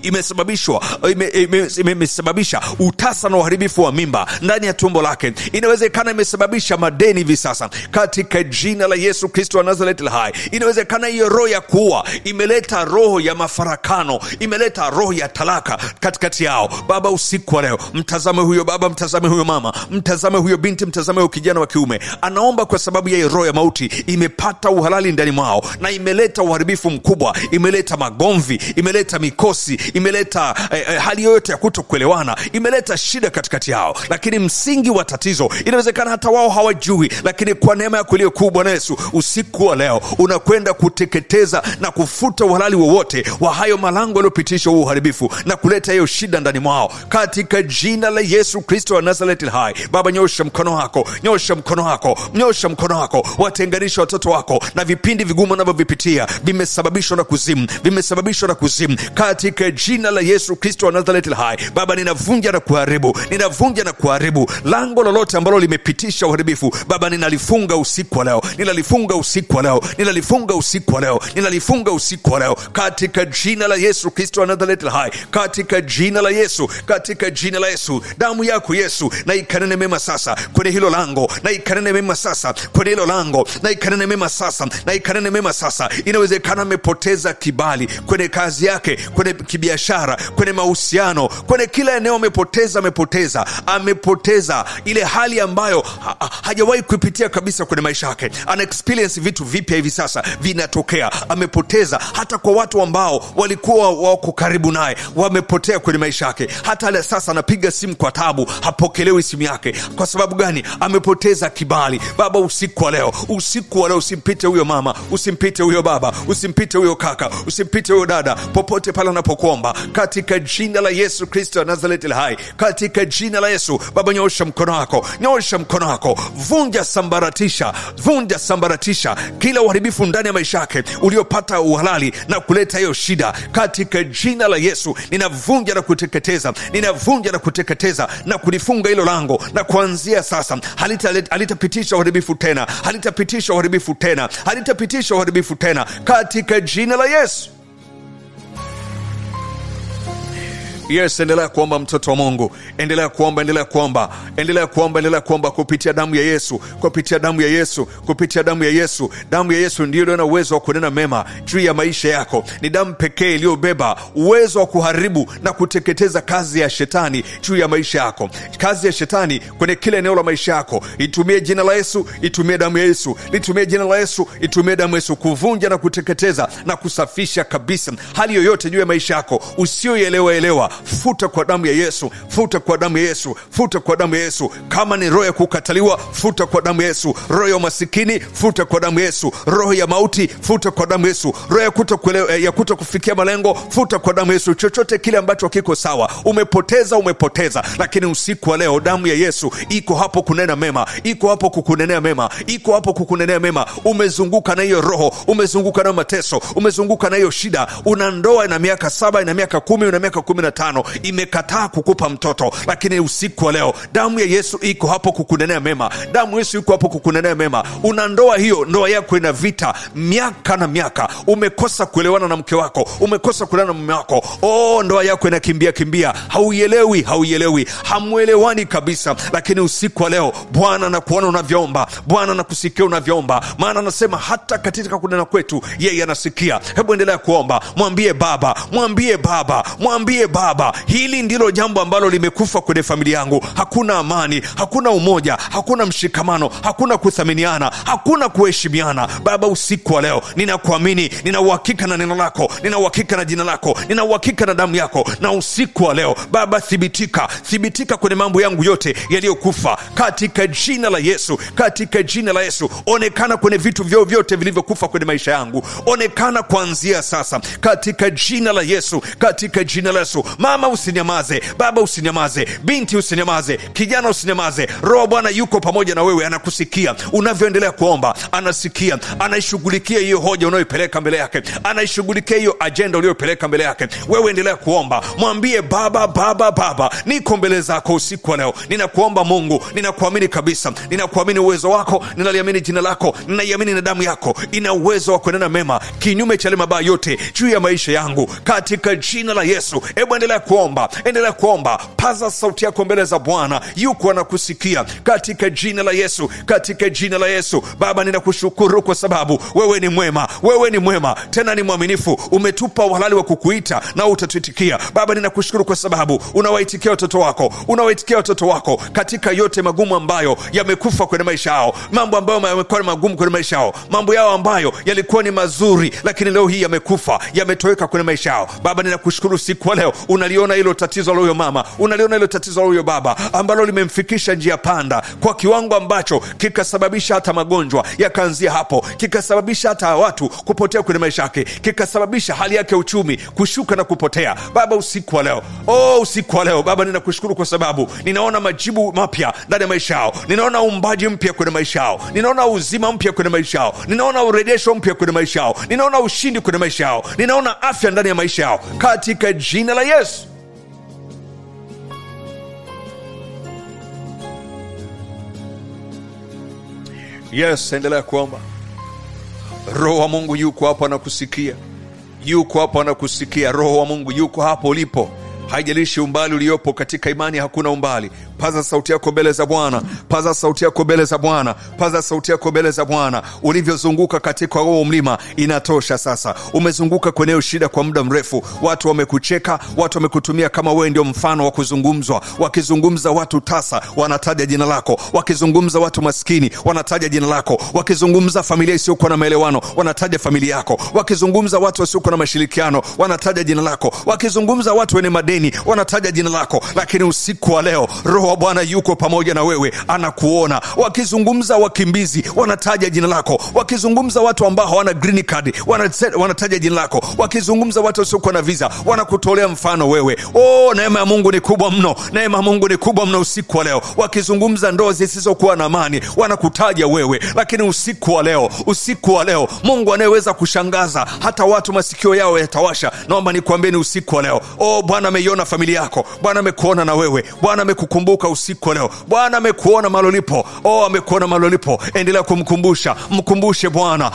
imesababisha utasa na uharibifu wa mimba ndani ya tumbo lake. Inawezekana imesababisha madeni hivi sasa katika jina la Yesu Kristo wa Nazareti hai. Inawezekana hiyo roho ya kuua imeleta roho ya mafarakano, imeleta roho ya talaka katikati yao. Baba, usiku wa leo mtazame huyo baba, mtazame huyo mama, mtazame huyo binti, mtazame huyo kijana wa kiume. Anaomba kwa sababu ya roho ya mauti imepata uhalali ndani mwao na imeleta uharibifu mkubwa, imeleta magomvi, imeleta mikosi, imeleta hali yoyote ya kutokuelewana, imeleta shida katikati yao. Lakini msingi wa tatizo inawezekana hata wao hawajui, lakini kwa neema yako iliyo kubwa na Yesu, usiku wa leo unakwenda kuteketeza na kufuta uhalali wowote wa hayo malango yaliyopitisha uharibifu na kuleta hiyo shida ndani mwao katika jina la Yesu Kristo wa Nazareti hai. Baba, nyosha mkono wako, nyosha mkono wako, nyosha mkono wako, watenganisha watoto wako na vipindi vigumu wanavyovipitia, vimesababishwa na kuzimu, vimesababishwa na kuzimu katika jina la Yesu Kristo wa Nazareti hai. Baba, ninavunja na kuharibu, ninavunja na kuharibu lango lolote ambalo limepitisha uharibifu. Baba, ninalifunga usiku wa leo, ninalifunga usiku wa leo, ninalifunga usiku wa leo, ninalifunga usiku wa leo katika jina la Yesu Kristo wa Nazareti hai. Katika jina la Yesu, katika jina la Yesu, damu yako Yesu na ikanene mema sasa kwenye hilo lango, na ikanene mema sasa kwenye hilo lango, na ikanene mema sasa, na ikanene mema sasa. Inawezekana amepoteza kibali kwenye kazi yake, kwenye kibiashara, kwenye mahusiano, kwenye kila eneo amepoteza ile hali ambayo hajawahi kuipitia kabisa kwenye maisha yake. Ana experience vitu vipya hivi sasa vinatokea. Amepoteza hata kwa watu ambao walikuwa wako karibu naye, wamepotea kwenye maisha yake. Hata sasa anapiga simu kwa tabu, hapokelewi simu yake. Kwa sababu gani? Amepoteza kibali. Baba, usiku wa leo usimpite huyo mama, usimpite huyo baba, usimpite huyo kaka, usimpite huyo dada, popote pale napokuomba katika jina la Yesu Kristo wa Nazareti hai, katika jina la Yesu. Baba, nyosha mkono wako, nyosha mkono wako, vunja sambaratisha kila uharibifu ndani ya maisha yake uliopata uhalali na kuleta hiyo shida katika jina la Yesu. Ninavunja na kuteketeza na kulifunga hilo lango, na kuanzia sasa halitapitisha uharibifu tena katika jina la Yesu. Yes, endelea kuomba mtoto wa Mungu. Endelea kuomba kupitia damu ya Yesu, Damu ya Yesu ndiyo ina uwezo wa kunena mema juu ya maisha yako. Ni damu pekee iliyobeba uwezo wa kuharibu na kuteketeza kazi ya shetani juu ya maisha yako. Kazi ya shetani kwenye kila eneo la maisha yako. Itumie jina la Yesu, itumie damu ya Yesu. Itumie jina la Yesu, itumie damu ya Yesu kuvunja na kuteketeza na kusafisha kabisa hali yoyote juu ya maisha yako usioielewa. Futa kwa damu ya Yesu. Kama ni roho ya kukataliwa, futa kwa damu ya Yesu. Roho ya masikini, futa kwa damu ya Yesu. Roho ya mauti, futa kwa damu ya Yesu. Roho ya kutokufikia malengo, futa kwa damu ya Yesu. Chochote kile ambacho kiko sawa, umepoteza, lakini usiku wa leo damu ya Yesu iko hapo kunena mema, iko hapo kukunenea mema. Umezunguka na hiyo roho, umezunguka na mateso, umezunguka na hiyo shida. Una ndoa ina miaka 7, ina miaka 10, ina miaka 15, imekataa kukupa mtoto, lakini usiku wa leo damu ya Yesu iko hapo kukunenea mema. Una ndoa, hiyo ndoa yako ina vita miaka na miaka, umekosa kuelewana na mke wako, umekosa kuelewana na mume wako. Ndoa yako inakimbia, hauielewi, hamuelewani kabisa, lakini usiku wa leo Bwana anakuona unavyoomba, Bwana anakusikia unavyoomba, maana anasema hata katika kunena kwetu yeye anasikia. Hebu endelea kuomba, mwambie Baba, hili ndilo jambo ambalo limekufa kwenye familia yangu. Hakuna amani, hakuna umoja, hakuna mshikamano, hakuna kuthaminiana, hakuna kuheshimiana. Baba, usiku wa leo ninakuamini, nina uhakika na neno lako, nina uhakika na jina lako, nina uhakika na damu yako. Na usiku wa leo Baba, thibitika kwenye mambo yangu yote yaliyokufa katika jina la Yesu. Onekana kwenye vitu vyote vilivyokufa kwenye maisha yangu, onekana kuanzia sasa katika jina la Yesu. Mama usinyamaze, baba usinyamaze, binti usinyamaze, kijana usinyamaze. Roho Bwana yuko pamoja na wewe, anakusikia unavyoendelea kuomba, anasikia, anaishughulikia hiyo hoja unayoipeleka mbele yake, anaishughulikia hiyo agenda uliyopeleka mbele yake. Wewe endelea kuomba, mwambie Baba, niko mbele zako usiku wa leo. Ninakuomba Mungu, ninakuamini kabisa, ninakuamini uwezo wako, ninaliamini jina lako, ninaiamini na damu yako ina uwezo wa kunena mema kinyume cha mabaya yote juu ya maisha yangu katika jina la Yesu. Hebu endelea kuomba, paza sauti yako mbele za Bwana, yuko anakusikia katika jina la Yesu. Baba, ninakushukuru kwa sababu wewe ni mwema, tena ni mwaminifu. Umetupa uhalali wa kukuita na utatuitikia. Baba, ninakushukuru kwa sababu unawaitikia watoto wako katika yote magumu ambayo yamekufa kwenye maisha yao, mambo ambayo yamekuwa magumu kwenye maisha yao, mambo yao ambayo yalikuwa ni mazuri, lakini leo hii yamekufa, yametoweka kwenye maisha yao. Baba, ninakushukuru siku wa leo, unaliona hilo tatizo la huyo mama, unaliona hilo tatizo la huyo baba ambalo limemfikisha njia panda kwa kiwango ambacho kikasababisha hata magonjwa yakaanzia hapo, kikasababisha hata watu kupotea kwenye maisha yake, kikasababisha hali yake uchumi kushuka na kupotea. Baba, usiku wa leo Baba, ninakushukuru kwa sababu ninaona majibu mapya ndani ya maisha yao, ninaona uumbaji mpya kwenye maisha yao, ninaona uzima mpya kwenye maisha yao, ninaona urejesho mpya kwenye maisha yao, ninaona ushindi kwenye maisha yao, ninaona afya ndani ya maisha yao katika jina la Yesu. Yes, endelea kuomba. Roho wa Mungu yuko hapo anakusikia. Roho wa Mungu yuko hapo ulipo. Haijalishi umbali uliopo katika imani, hakuna umbali. Paza sauti yako mbele za Bwana. Ulivyozunguka katika huo mlima inatosha sasa. Umezunguka kwenye shida kwa muda mrefu. Watu wamekucheka, watu wamekutumia kama wewe ndio mfano wa kuzungumzwa. Wakizungumza watu tasa, wanataja jina lako. Wakizungumza watu maskini, wanataja jina lako. Wakizungumza familia isiyokuwa na maelewano, wanataja familia yako. Wakizungumza watu wasiokuwa na mashirikiano, wanataja jina lako. Wakizungumza watu wenye madeni, pembeni, wanataja jina lako, lakini usiku wa leo Roho wa Bwana yuko pamoja na wewe, anakuona. Wakizungumza wakimbizi, wanataja jina lako. Wakizungumza watu ambao hawana green card, wanataja jina lako. Wakizungumza watu wasiokuwa na visa, wanakutolea mfano wewe. Neema ya Mungu ni kubwa mno. Neema ya Mungu ni kubwa mno usiku wa leo. Wakizungumza ndoa zisizokuwa na amani, wanakutaja wewe. Lakini usiku wa leo Mungu anayeweza kushangaza hata watu masikio yao yatawasha, naomba nikwambieni usiku wa leo, Bwana ameiona familia yako. Bwana amekuona na wewe. Bwana amekukumbuka usiku wa leo. Bwana amekuona malolipo. Amekuona malolipo. Endelea kumkumbusha. Mkumbushe Bwana.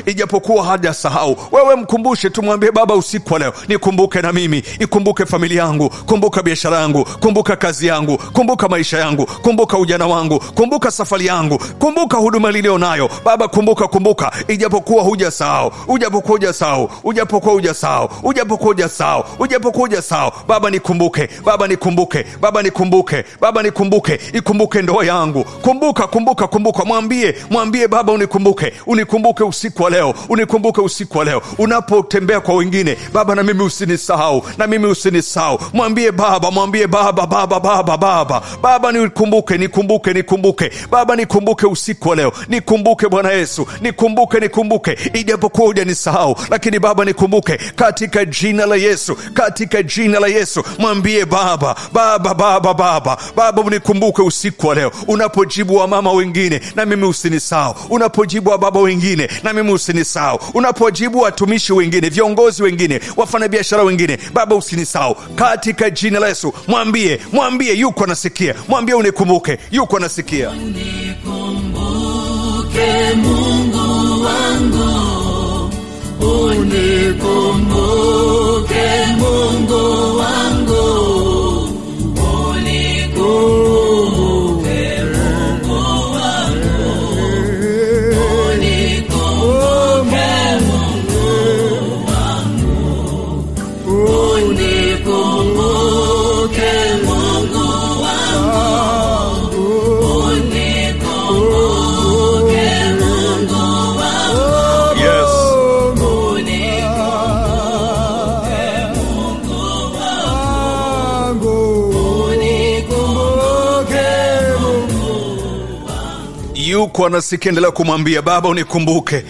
Ijapokuwa hajasahau, wewe mkumbushe. Tumwambie Baba, usiku wa leo nikumbuke na mimi. Ikumbuke familia yangu. Kumbuka biashara yangu. Kumbuka kazi yangu. Kumbuka maisha yangu. Kumbuka ujana wangu. Kumbuka safari yangu. Kumbuka huduma nilio nayo. Baba, kumbuka. Ijapokuwa hujasahau. Baba nikumbuke. Ikumbuke ndoa yangu. Kumbuka. Mwambie Baba, unikumbuke usiku wa leo. Unapotembea kwa wengine, Baba, na mimi usinisahau. Mwambie Baba, Baba nikumbuke. Baba nikumbuke usiku wa leo. Nikumbuke Bwana Yesu. Nikumbuke. Ijapokuwa hujanisahau, lakini Baba nikumbuke katika jina la Yesu. Mwambie Baba, unikumbuke usiku wa leo. Unapojibu wa mama wengine, na mimi usinisahau. Unapojibu wa baba wengine, na mimi usinisahau. Unapojibu watumishi wengine, viongozi wengine, wafanyabiashara wengine, Baba usinisahau katika jina la Yesu. Mwambie yuko anasikia. Mwambie unikumbuke, yuko anasikia. Unikumbuke Mungu wangu, unikumbuke Mungu wangu, unikumbuke Mungu wangu, unikumbuke Mungu wangu, unikumbuke Mungu wangu, unikumbuke Mungu wangu. Yes. Yuko anasikia. Endelea kumwambia Baba unikumbuke.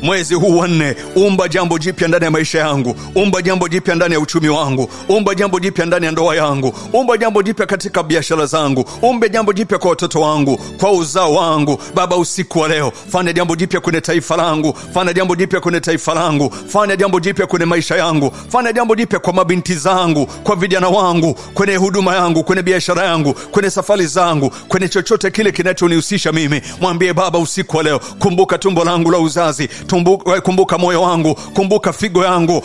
Mwezi huu wa 4, umba jambo jipya ndani ya maisha yangu. Umba jambo jipya ndani ya uchumi wangu. Umba jambo jipya ndani ya ndoa yangu. Umba jambo jipya katika biashara zangu. Umba jambo jipya kwa watoto wangu, kwa uzao wangu. Baba, usiku wa leo fanya jambo jipya kwenye taifa langu. Fanya jambo jipya kwenye maisha yangu. Fanya jambo jipya kwa mabinti zangu, kwa vijana wangu, kwenye huduma yangu, kwenye biashara yangu, kwenye safari zangu, kwenye chochote kile kinachonihusisha mimi. Mwambie Baba, usiku wa leo kumbuka tumbo langu la uzazi. Kumbuka moyo wangu. Kumbuka figo yangu.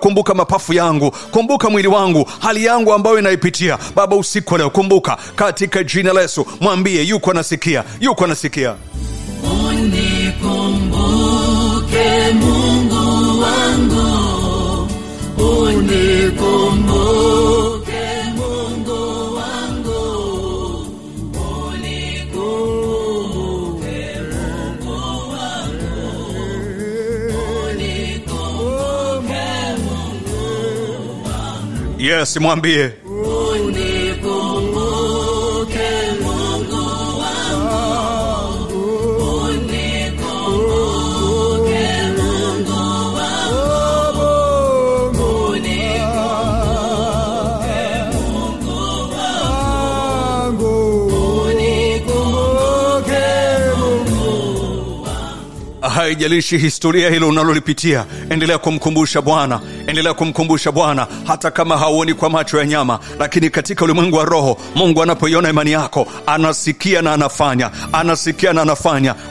Kumbuka mapafu yangu. Kumbuka mwili wangu, hali yangu ambayo inaipitia. Baba, usiku wa leo kumbuka katika jina la Yesu. Mwambie yuko anasikia. Unikumbuke Mungu wangu, unikumbuke Mungu wangu, unikumbuke Mungu wangu, unikumbuke Mungu wangu. Yes, mwambie. Unikumbuke Mungu wangu, unikumbuke Mungu wangu, unikumbuke Mungu wangu, unikumbuke Mungu wangu. Haijalishi historia hilo unalolipitia, endelea kumkumbusha Bwana. Hata kama hauoni kwa macho ya nyama, lakini katika ulimwengu wa roho, Mungu anapoiona imani yako, anasikia na anafanya.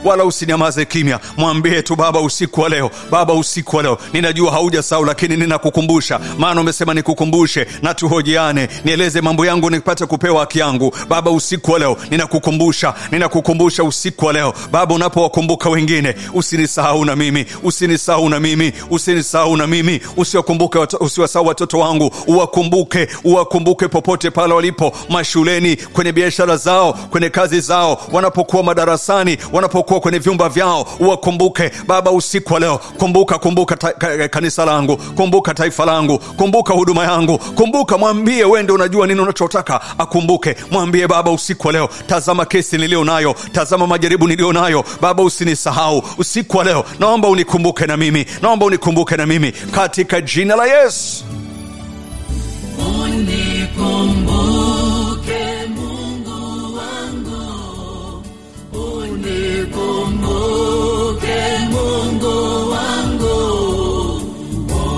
Wala usinyamaze kimya. Mwambie tu Baba, usiku wa leo ninajua haujasahau, lakini ninakukumbusha, maana umesema nikukumbushe na tuhojiane. Nieleze mambo yangu nipate kupewa haki yangu. Baba, usiku wa leo ninakukumbusha usiku wa leo. Baba, unapowakumbuka wengine, usinisahau na mimi, usinisahau na mimi, usinisahau na mimi. Usiwasahau watoto wangu, uwakumbuke popote pale walipo, mashuleni, kwenye biashara zao, kwenye kazi zao, wanapokuwa madarasani, wanapokuwa kwenye vyumba vyao, uwakumbuke Baba usiku wa leo. Kumbuka kanisa langu, kumbuka taifa langu, kumbuka huduma yangu, kumbuka. Mwambie wewe ndio unajua nini unachotaka akumbuke. Mwambie Baba usiku wa leo, tazama kesi nilio nayo, tazama majaribu nilio nayo, Baba usinisahau usiku wa leo. Naomba unikumbuke na mimi, naomba unikumbuke na mimi katika jina la Yesu. Unikumbuke Mungu wangu, unikumbuke Mungu wangu,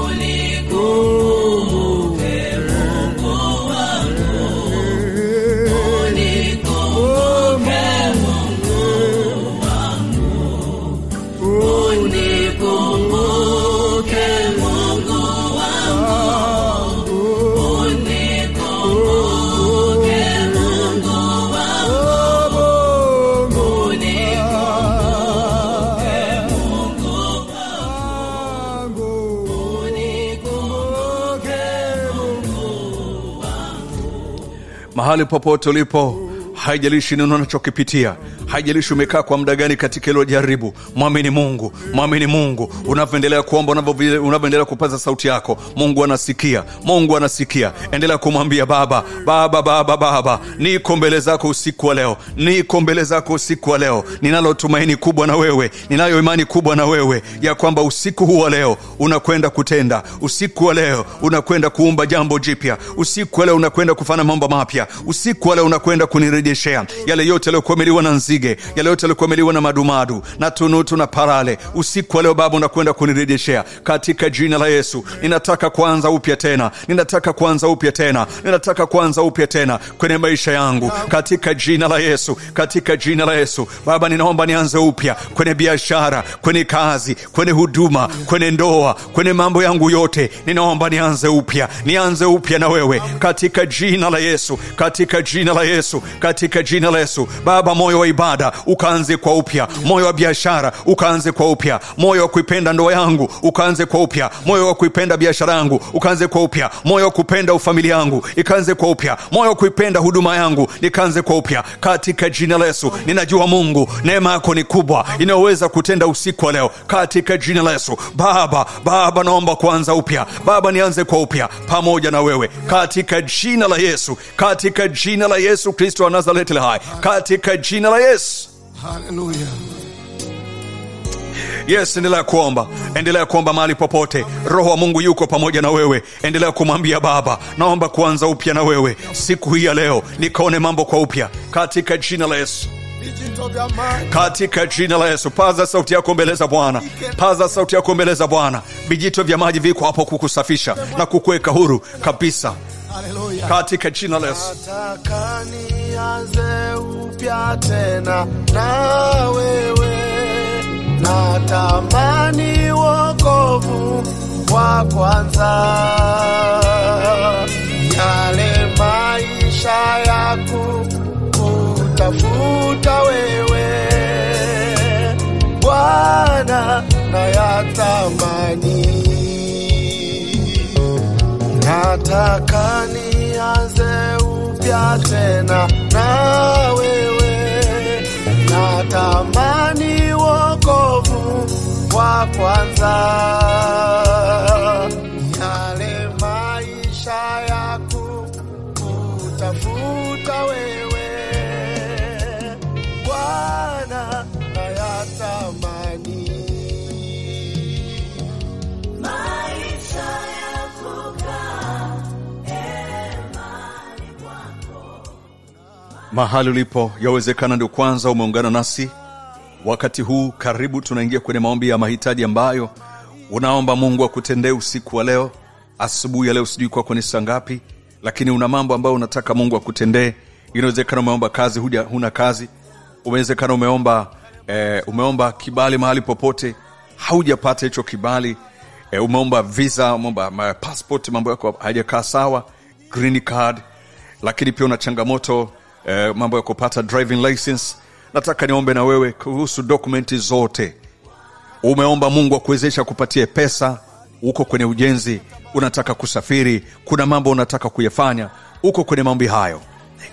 unikumbuke Mungu wangu, unikumbuke Mungu wangu, unikumbuke Mungu wangu, mahali popote ulipo, haijalishi nini unachokipitia, haijalishi umekaa kwa muda gani katika hilo jaribu, mwamini Mungu, mwamini Mungu. Unavyoendelea kuomba, unavyoendelea kupaza sauti yako, Mungu anasikia, Mungu anasikia. Endelea kumwambia Baba, Baba, Baba, Baba, niko mbele zako usiku wa leo, niko mbele zako usiku wa leo. Ninalo tumaini kubwa na wewe, ninayo imani kubwa na wewe ya kwamba usiku huu wa leo unakwenda kutenda, usiku wa leo unakwenda kuumba jambo jipya, usiku wa leo unakwenda kufanya mambo mapya, usiku wa leo unakwenda kunirejeshea yale yote yaliyokomeliwa na nzige, yale yote yaliyokomeliwa na madumadu na tunutu na parale. Usiku wa leo Baba unakwenda kunirejeshea katika jina la Yesu. Ninataka kuanza upya tena, ninataka kuanza upya tena, ninataka kuanza upya tena kwenye maisha yangu katika jina la Yesu, katika jina la Yesu. Baba ninaomba nianze upya kwenye biashara, kwenye kazi, kwenye huduma, kwenye ndoa, kwenye mambo yangu yote. Ninaomba nianze upya, nianze upya na wewe katika jina la Yesu, katika jina la Yesu, katika jina la Yesu. Baba, moyo wa ibada ukaanze kwa upya, moyo wa biashara ukaanze kwa upya, moyo wa kuipenda ndoa yangu ukaanze kwa upya, moyo wa kuipenda biashara yangu ukaanze kwa upya, moyo wa kupenda ufamilia yangu ikaanze kwa upya, moyo wa kuipenda huduma yangu nikaanze kwa upya katika jina la Yesu. Ninajua Mungu neema yako ni kubwa inayoweza kutenda usiku wa leo katika jina la Yesu. Baba naomba kuanza upya, Baba nianze kwa upya pamoja na wewe katika jina la Yesu, katika jina la Yesu Kristo wa Nazareti hai, katika jina la Yesu. Hallelujah. Yes, endelea kuomba mahali popote. Roho wa Mungu yuko pamoja na wewe. Endelea kumwambia Baba, naomba kuanza upya na wewe siku hii ya leo, nikaone mambo kwa upya katika jina la Yesu, katika jina la Yesu. Paza sauti yako mbele za Bwana, paza sauti yako mbele za Bwana. Vijito vya maji viko hapo kukusafisha na kukuweka huru kabisa katika jina la Yesu. Nataka nianze upya tena na wewe, natamani wokovu wa kwanza, yale maisha yako utafuta wewe Bwana, na yatamani. Nataka nianze upya tena na wewe, natamani wokovu wa kwanza, yale maisha yako utafuta wewe Bwana, na yatamani. Maisha yako mahali ulipo, yawezekana ndio kwanza umeungana nasi wakati huu. Karibu, tunaingia kwenye maombi ya mahitaji ambayo unaomba Mungu akutendee usiku wa leo, asubuhi ya leo. Sijui kwa kwenye saa ngapi, lakini una mambo ambayo unataka Mungu akutendee. Inawezekana umeomba kazi, huna kazi. Inawezekana umeomba kibali mahali popote, haujapata hicho kibali. Umeomba visa, umeomba passport, mambo yako hayajakaa sawa, green card. Lakini pia una changamoto mambo ya kupata driving license. Nataka niombe na wewe kuhusu dokumenti zote. Umeomba Mungu akuwezesha kupatie pesa, uko kwenye ujenzi, unataka kusafiri, kuna mambo unataka kuyafanya, uko kwenye maombi hayo.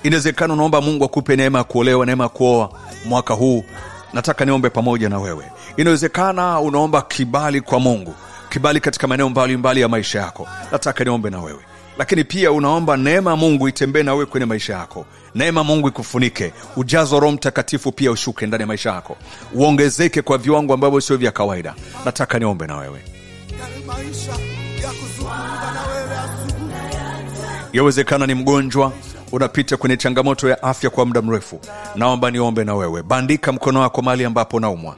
Inawezekana unaomba Mungu akupe neema ya kuolewa, neema ya kuoa mwaka huu. Nataka niombe pamoja na wewe. Inawezekana unaomba kibali kwa Mungu, kibali katika maeneo mbalimbali ya maisha yako. Nataka niombe na wewe. Lakini pia unaomba neema Mungu itembee na wewe kwenye maisha yako. Neema Mungu ikufunike, ujazo Roho Mtakatifu pia ushuke ndani ya maisha yako, uongezeke kwa viwango ambavyo sio vya kawaida. Nataka niombe na wewe. maisha ya kuzungumza na wewe asubuhi. Yawezekana ni mgonjwa, unapita kwenye changamoto ya afya kwa muda mrefu. Naomba niombe na wewe. Bandika mkono wako mahali ambapo unaumwa.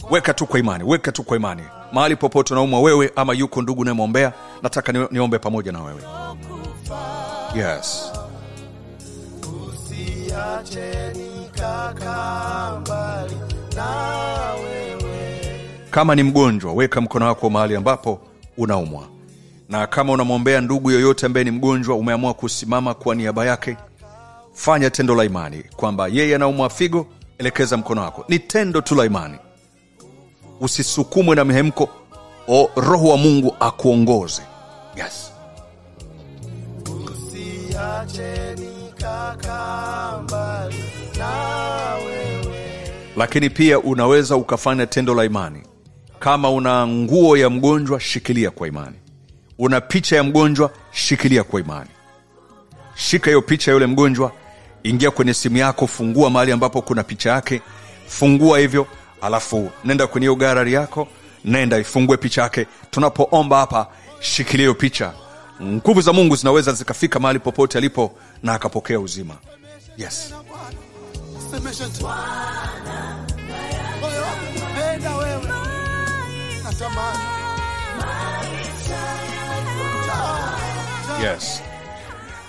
Weka tu kwa imani, weka tu kwa imani. Mahali popote unaumwa wewe ama yuko ndugu unayemwombea, nataka niombe pamoja na wewe. Yes. Usiache nikakaa mbali na wewe. Kama ni mgonjwa, weka mkono wako mahali ambapo unaumwa. Na kama unamwombea ndugu yoyote ambaye ni mgonjwa, umeamua kusimama kwa niaba yake, fanya tendo la imani kwamba yeye anaumwa figo, elekeza mkono wako. Ni tendo tu la imani. Usisukumwe na mihemko, Roho wa Mungu akuongoze. Yes. Usiache nikakaa mbali na wewe. Lakini pia unaweza ukafanya tendo la imani. Kama una nguo ya mgonjwa, shikilia kwa imani. Una picha ya mgonjwa, shikilia kwa imani. Shika hiyo picha ya yule mgonjwa, ingia kwenye simu yako, fungua mahali ambapo kuna picha yake, fungua hivyo, alafu nenda kwenye hiyo gallery yako, nenda ifungue picha yake. Tunapoomba hapa, shikilia hiyo picha. Nguvu za Mungu zinaweza zikafika mahali popote alipo na akapokea uzima. Yes. Semesha tu. Moyo wangu penda wewe. Natamani. Yes.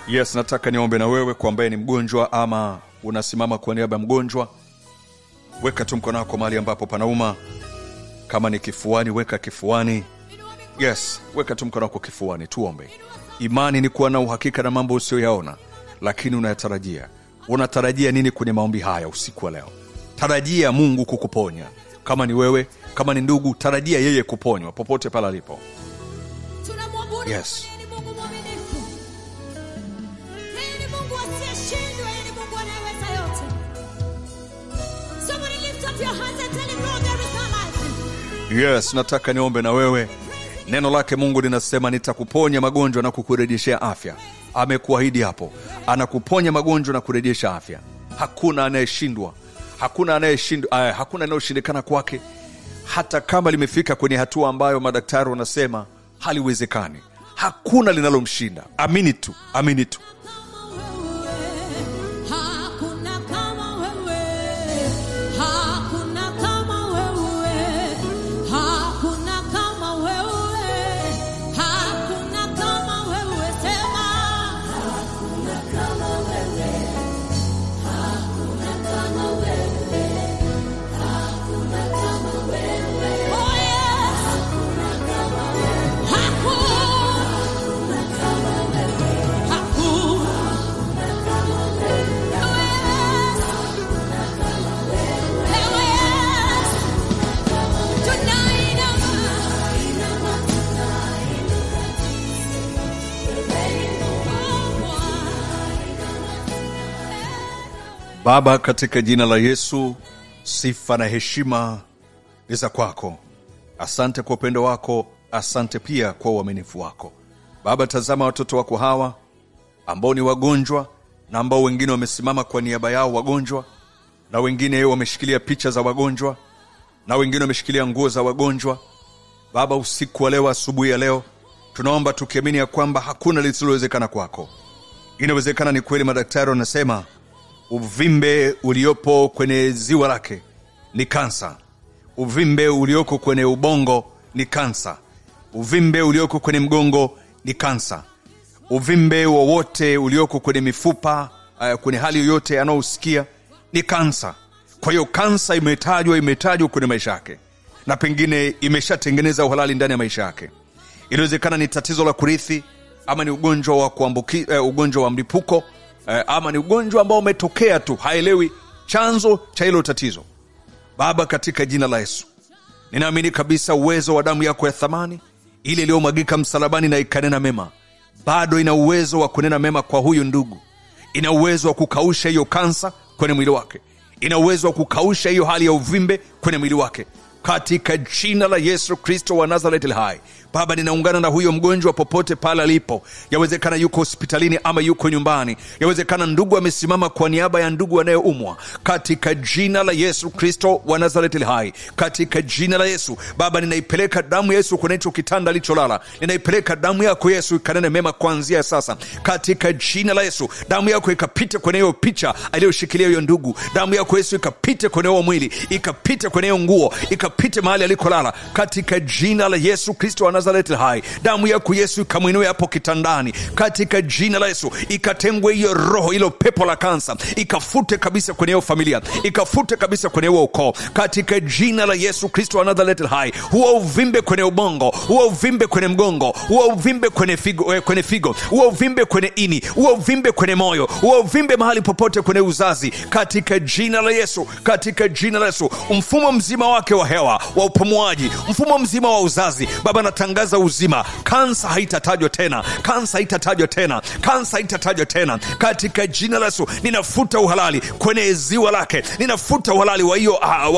Yes, nataka niombe na wewe kwa ambaye ni mgonjwa ama unasimama kwa niaba ya mgonjwa. Weka tu mkono wako mahali ambapo panauma. Kama ni kifuani, weka kifuani. Yes, weka tu mkono wako kifuani, tuombe. Imani ni kuwa na uhakika na mambo usiyoyaona, lakini unayatarajia. Unatarajia nini kwenye maombi haya usiku wa leo? Tarajia Mungu kukuponya. Kama ni wewe, kama ni ndugu, tarajia yeye kuponywa popote pale alipo. Tunamwabudu Yes. yeye ni Mungu mwaminifu. Yeye ni Mungu asiyeshindwa, yeye ni Mungu anayeweza yote. Somebody lift up your hands and tell him, Lord, there is no life. Yes, nataka niombe na wewe. Neno lake Mungu linasema nitakuponya magonjwa na kukurejeshea afya. Amekuahidi hapo. Anakuponya magonjwa na kurejesha afya. Hakuna anayeshindwa. Hakuna anayoshindikana kwake. Hata kama limefika kwenye hatua ambayo madaktari wanasema haliwezekani, hakuna linalomshinda. Amini tu, amini tu. Hakuna kama wewe. Hakuna kama wewe. Hakuna kama wewe. Hakuna kama wewe. Sema hakuna kama wewe. Hakuna kama wewe. Hakuna kama wewe. Oh yes. Hakuna kama wewe. Hakuna kama wewe. Hakuna Baba, katika jina la Yesu, sifa na heshima ni za kwako. Asante kwa upendo wako, asante pia kwa uaminifu wako. Baba, tazama watoto wako hawa ambao ni wagonjwa na ambao wengine wamesimama kwa niaba yao wagonjwa, na wengine wameshikilia picha za wagonjwa, na wengine wameshikilia nguo za wagonjwa. Baba, usiku wa leo, asubuhi ya leo, tunaomba tukiamini ya kwamba hakuna lisilowezekana kwako. Inawezekana ni kweli madaktari wanasema uvimbe uliopo kwenye ziwa lake ni kansa. Uvimbe ulioko kwenye ubongo ni kansa. Uvimbe ulioko kwenye mgongo ni kansa. Uvimbe wowote ulioko kwenye mifupa, kwenye hali yoyote anaousikia ni kansa. Kwa hiyo kansa imetajwa kwenye maisha yake, na pengine imeshatengeneza uhalali ndani ya maisha yake. Inawezekana ni tatizo la kurithi, ama ni ugonjwa wa ugonjwa wa mlipuko, ama ni ugonjwa ambao umetokea tu, haelewi chanzo cha hilo tatizo. Baba, katika jina la Yesu, Ninaamini kabisa uwezo wa damu yako ya thamani ile iliyomwagika msalabani na ikanena mema, bado ina uwezo wa kunena mema kwa huyu ndugu. Ina uwezo wa kukausha hiyo kansa kwenye mwili wake. Ina uwezo wa kukausha hiyo hali ya uvimbe kwenye mwili wake. Katika jina la Yesu Kristo wa Nazareti hai, Baba, ninaungana na huyo mgonjwa popote pale alipo. Yawezekana yuko hospitalini ama yuko nyumbani. Yawezekana ndugu amesimama kwa niaba ya ndugu anayeumwa. Katika jina la Yesu Kristo wa Nazareti hai, katika jina la Yesu, Baba, ninaipeleka damu ya Yesu kwenye hicho kitanda alicholala. Ninaipeleka damu yako Yesu ikanene mema kuanzia sasa. Katika jina la Yesu, damu yako ikapite kwenye hiyo picha aliyoshikilia hiyo ndugu. Damu yako Yesu ikapite kwenye hiyo mwili, ikapite kwenye hiyo nguo, ikapite mahali alikolala. Katika jina la Yesu Kristo wa Nazareti hai, damu yako Yesu ikamwinue hapo kitandani. Katika jina la Yesu, ikatengwe hiyo roho, hilo pepo la kansa, ikafute kabisa kwenye hiyo familia, ikafute kabisa kwenye hiyo ukoo. Katika jina la Yesu Kristo wa Nazareti hai, huo uvimbe kwenye ubongo, huo uvimbe kwenye mgongo, huo uvimbe kwenye figo, huo uvimbe kwenye ini, huo uvimbe kwenye moyo, huo uvimbe mahali popote kwenye uzazi. Katika jina la Yesu, katika jina la Yesu, mfumo mzima wake wa hewa, wa upumuaji, mfumo mzima wa uzazi, Baba, natangaza uzima. Kansa haitatajwa tena, kansa haitatajwa tena, kansa haitatajwa tena. Katika jina la Yesu, ninafuta uhalali kwenye ziwa lake, ninafuta uhalali wa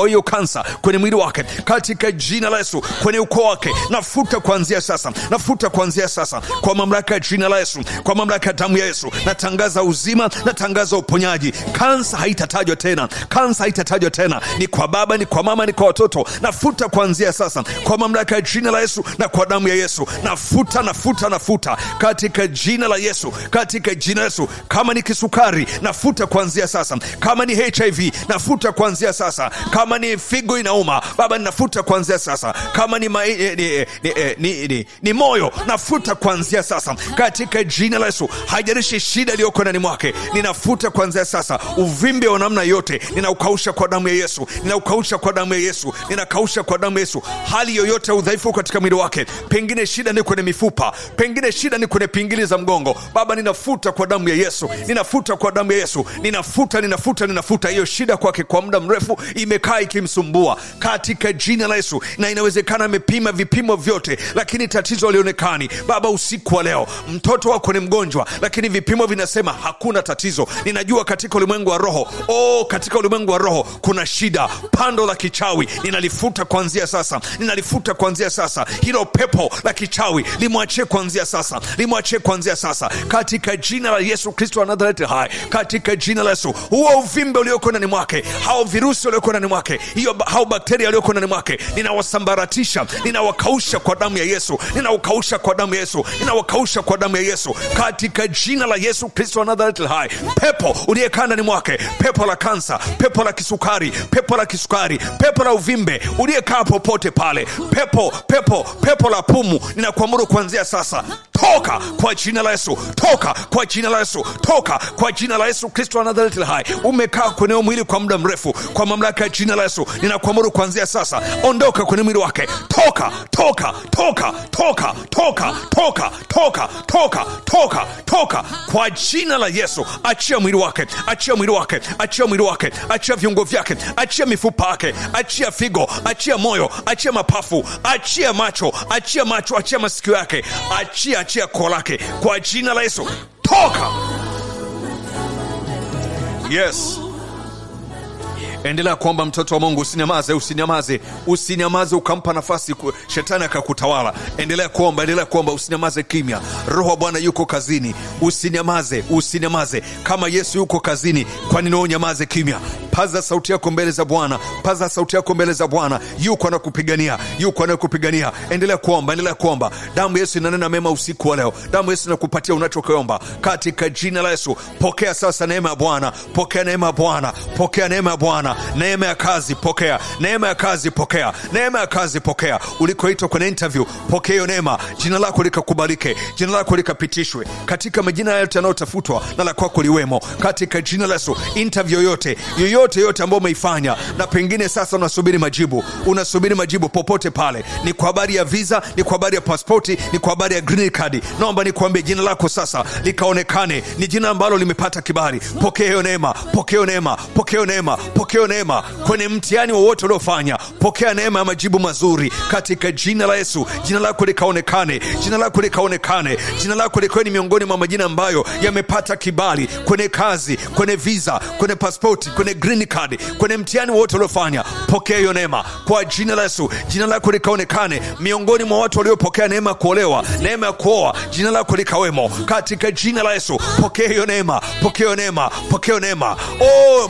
hiyo kansa kwenye mwili wake. Katika jina la Yesu, kwenye ukoo wake, nafuta kuanzia sasa, nafuta kuanzia sasa kwa mamlaka ya jina la Yesu, kwa mamlaka ya damu ya Yesu. Natangaza uzima, natangaza uponyaji. Kansa haitatajwa tena, kansa haitatajwa tena. Ni kwa baba, ni kwa mama, ni kwa watoto. Nafuta kuanzia sasa kwa mamlaka ya jina la Yesu na kwa damu ya Yesu. Nafuta, nafuta, nafuta katika jina la Yesu, katika jina la Yesu. Kama ni kisukari, nafuta kuanzia sasa. Kama ni HIV, nafuta kuanzia sasa. Kama ni figo inauma, Baba, nafuta kuanzia sasa. Kama ni moyo, nafuta kuanzia sasa katika jina la Yesu. Haijalishi shida iliyoko ndani mwake, ninafuta kuanzia sasa. Uvimbe wa namna yote, ninaukausha kwa damu ya Yesu, ninaukausha kwa damu ya Yesu, ninakausha kwa damu ya Yesu. Hali yoyote ya udhaifu katika mwili wake, pengine shida ni kwenye mifupa, pengine shida ni kwenye pingili za mgongo, Baba, ninafuta kwa damu ya Yesu, ninafuta kwa damu ya Yesu. Ninafuta hiyo shida kwake kwa muda mrefu imekaa ikimsumbua katika jina la Yesu. Na inawezekana amepima vipimo vyote, lakini tatizo halionekani. Baba, usiku wa leo, mtoto wako ni mgonjwa, lakini vipimo vinasema hakuna tatizo. Ninajua katika ulimwengu wa roho, katika ulimwengu wa roho kuna shida. Pando la kichawi ninalifuta kuanzia sasa, ninalifuta kuanzia sasa. Hilo pepo la kichawi limwachie kuanzia sasa, limwachie kuanzia sasa katika jina la Yesu Kristo wa Nazareti hai, katika jina la Yesu. Huo uvimbe ulioko ndani mwake, hao virusi walioko ndani mwake, hao bakteria walioko ndani mwake, ninawasambaratisha, ninawakausha kwa damu ya Yesu, ninawakausha kwa damu ya Yesu, ninawakausha kwa damu ya Yesu katika jina la Yesu Kristo wa Nazareti hai. Pepo uliyekaa ndani mwake, pepo la kansa, pepo la kisukari, pepo la uvimbe uliyekaa popote pale, pepo la pumu, ninakuamuru kuanzia sasa, toka kwa jina la Yesu, toka kwa jina la Yesu, toka kwa jina la Yesu Kristo wa Nazareti hai. Umekaa kwenye mwili kwa muda mrefu, kwa mamlaka ya jina la Yesu, ninakuamuru kuanzia sasa, ondoka kwenye mwili wake, toka kwa jina la Yesu. Achia mwili wake, achia mwili wake, achia mwili wake, achia viungo vyake, achia mifupa yake, achia figo, achia moyo, achia mapafu, achia macho, achia masikio yake, achia koo lake kwa jina la Yesu. Toka. Yes. Endelea kuomba, mtoto wa Mungu, usinyamaze ukampa nafasi shetani akakutawala. Endelea kuomba, usinyamaze kimya. Roho wa Bwana yuko kazini, usinyamaze. Kama Yesu yuko kazini, kwa nini unyamaze kimya? Paza sauti yako mbele za Bwana, paza sauti yako mbele za Bwana. Yuko anakupigania, endelea kuomba. Damu Yesu inanena mema usiku wa leo, damu Yesu inakupatia unachokiomba katika jina la Yesu. Pokea sasa neema ya Bwana, pokea neema ya Bwana, pokea neema ya Bwana. Neema ya kazi pokea, neema ya kazi pokea, neema ya kazi pokea. Ulikoitwa kwenye interview, pokea hiyo neema. Jina lako likakubalike, jina lako likapitishwe katika majina yote yanayotafutwa, na la kwako liwemo katika jina la Yesu. Interview yoyote yote ambayo umeifanya, na pengine sasa unasubiri majibu popote pale. Ni kwa habari ya visa, ni kwa habari ya pasipoti, ni kwa habari ya green card. Naomba nikuambie jina lako sasa likaonekane. Ni jina ambalo limepata kibali. Pokea hiyo neema, pokea neema, pokea neema, pokea neema kwenye mtihani wowote uliofanya. Pokea neema ya majibu mazuri katika jina la Yesu. Jina lako likaonekane, jina lako likaonekane, jina lako likawe ni miongoni mwa majina ambayo yamepata kibali kwenye kazi, kwenye visa, kwenye passport, kwenye green card, kwenye mtihani wote uliofanya. Pokea hiyo neema kwa jina la Yesu. Jina lako likaonekane miongoni mwa watu waliopokea neema kuolewa, neema ya kuoa. Jina lako likawemo katika jina la Yesu. Pokea hiyo neema, pokea neema, pokea neema.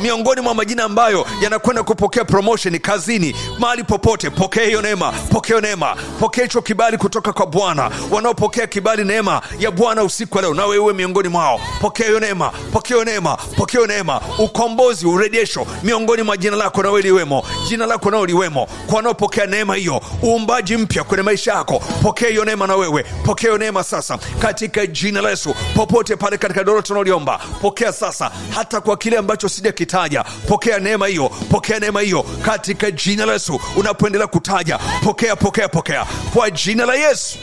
Miongoni mwa majina ambayo yanakwenda kupokea promotion kazini, mahali popote. Pokea hiyo neema, pokea neema, pokea hicho kibali kutoka kwa Bwana. Wanaopokea kibali, neema ya Bwana usiku leo, na wewe miongoni mwao. Pokea hiyo neema, pokea neema, pokea neema. Ukombozi, urejesho miongoni mwa jina lako na wewe liwemo, jina lako na wewe liwemo. Kwa wanaopokea neema hiyo, uumbaji mpya kwenye maisha yako. Pokea hiyo neema na wewe, pokea hiyo neema sasa katika jina la Yesu. Popote pale katika doroto tunaliomba, pokea sasa, hata kwa kile ambacho sijakitaja. Pokea neema hiyo, pokea neema hiyo katika jina la Yesu. Unapoendelea kutaja, pokea kwa jina la Yesu.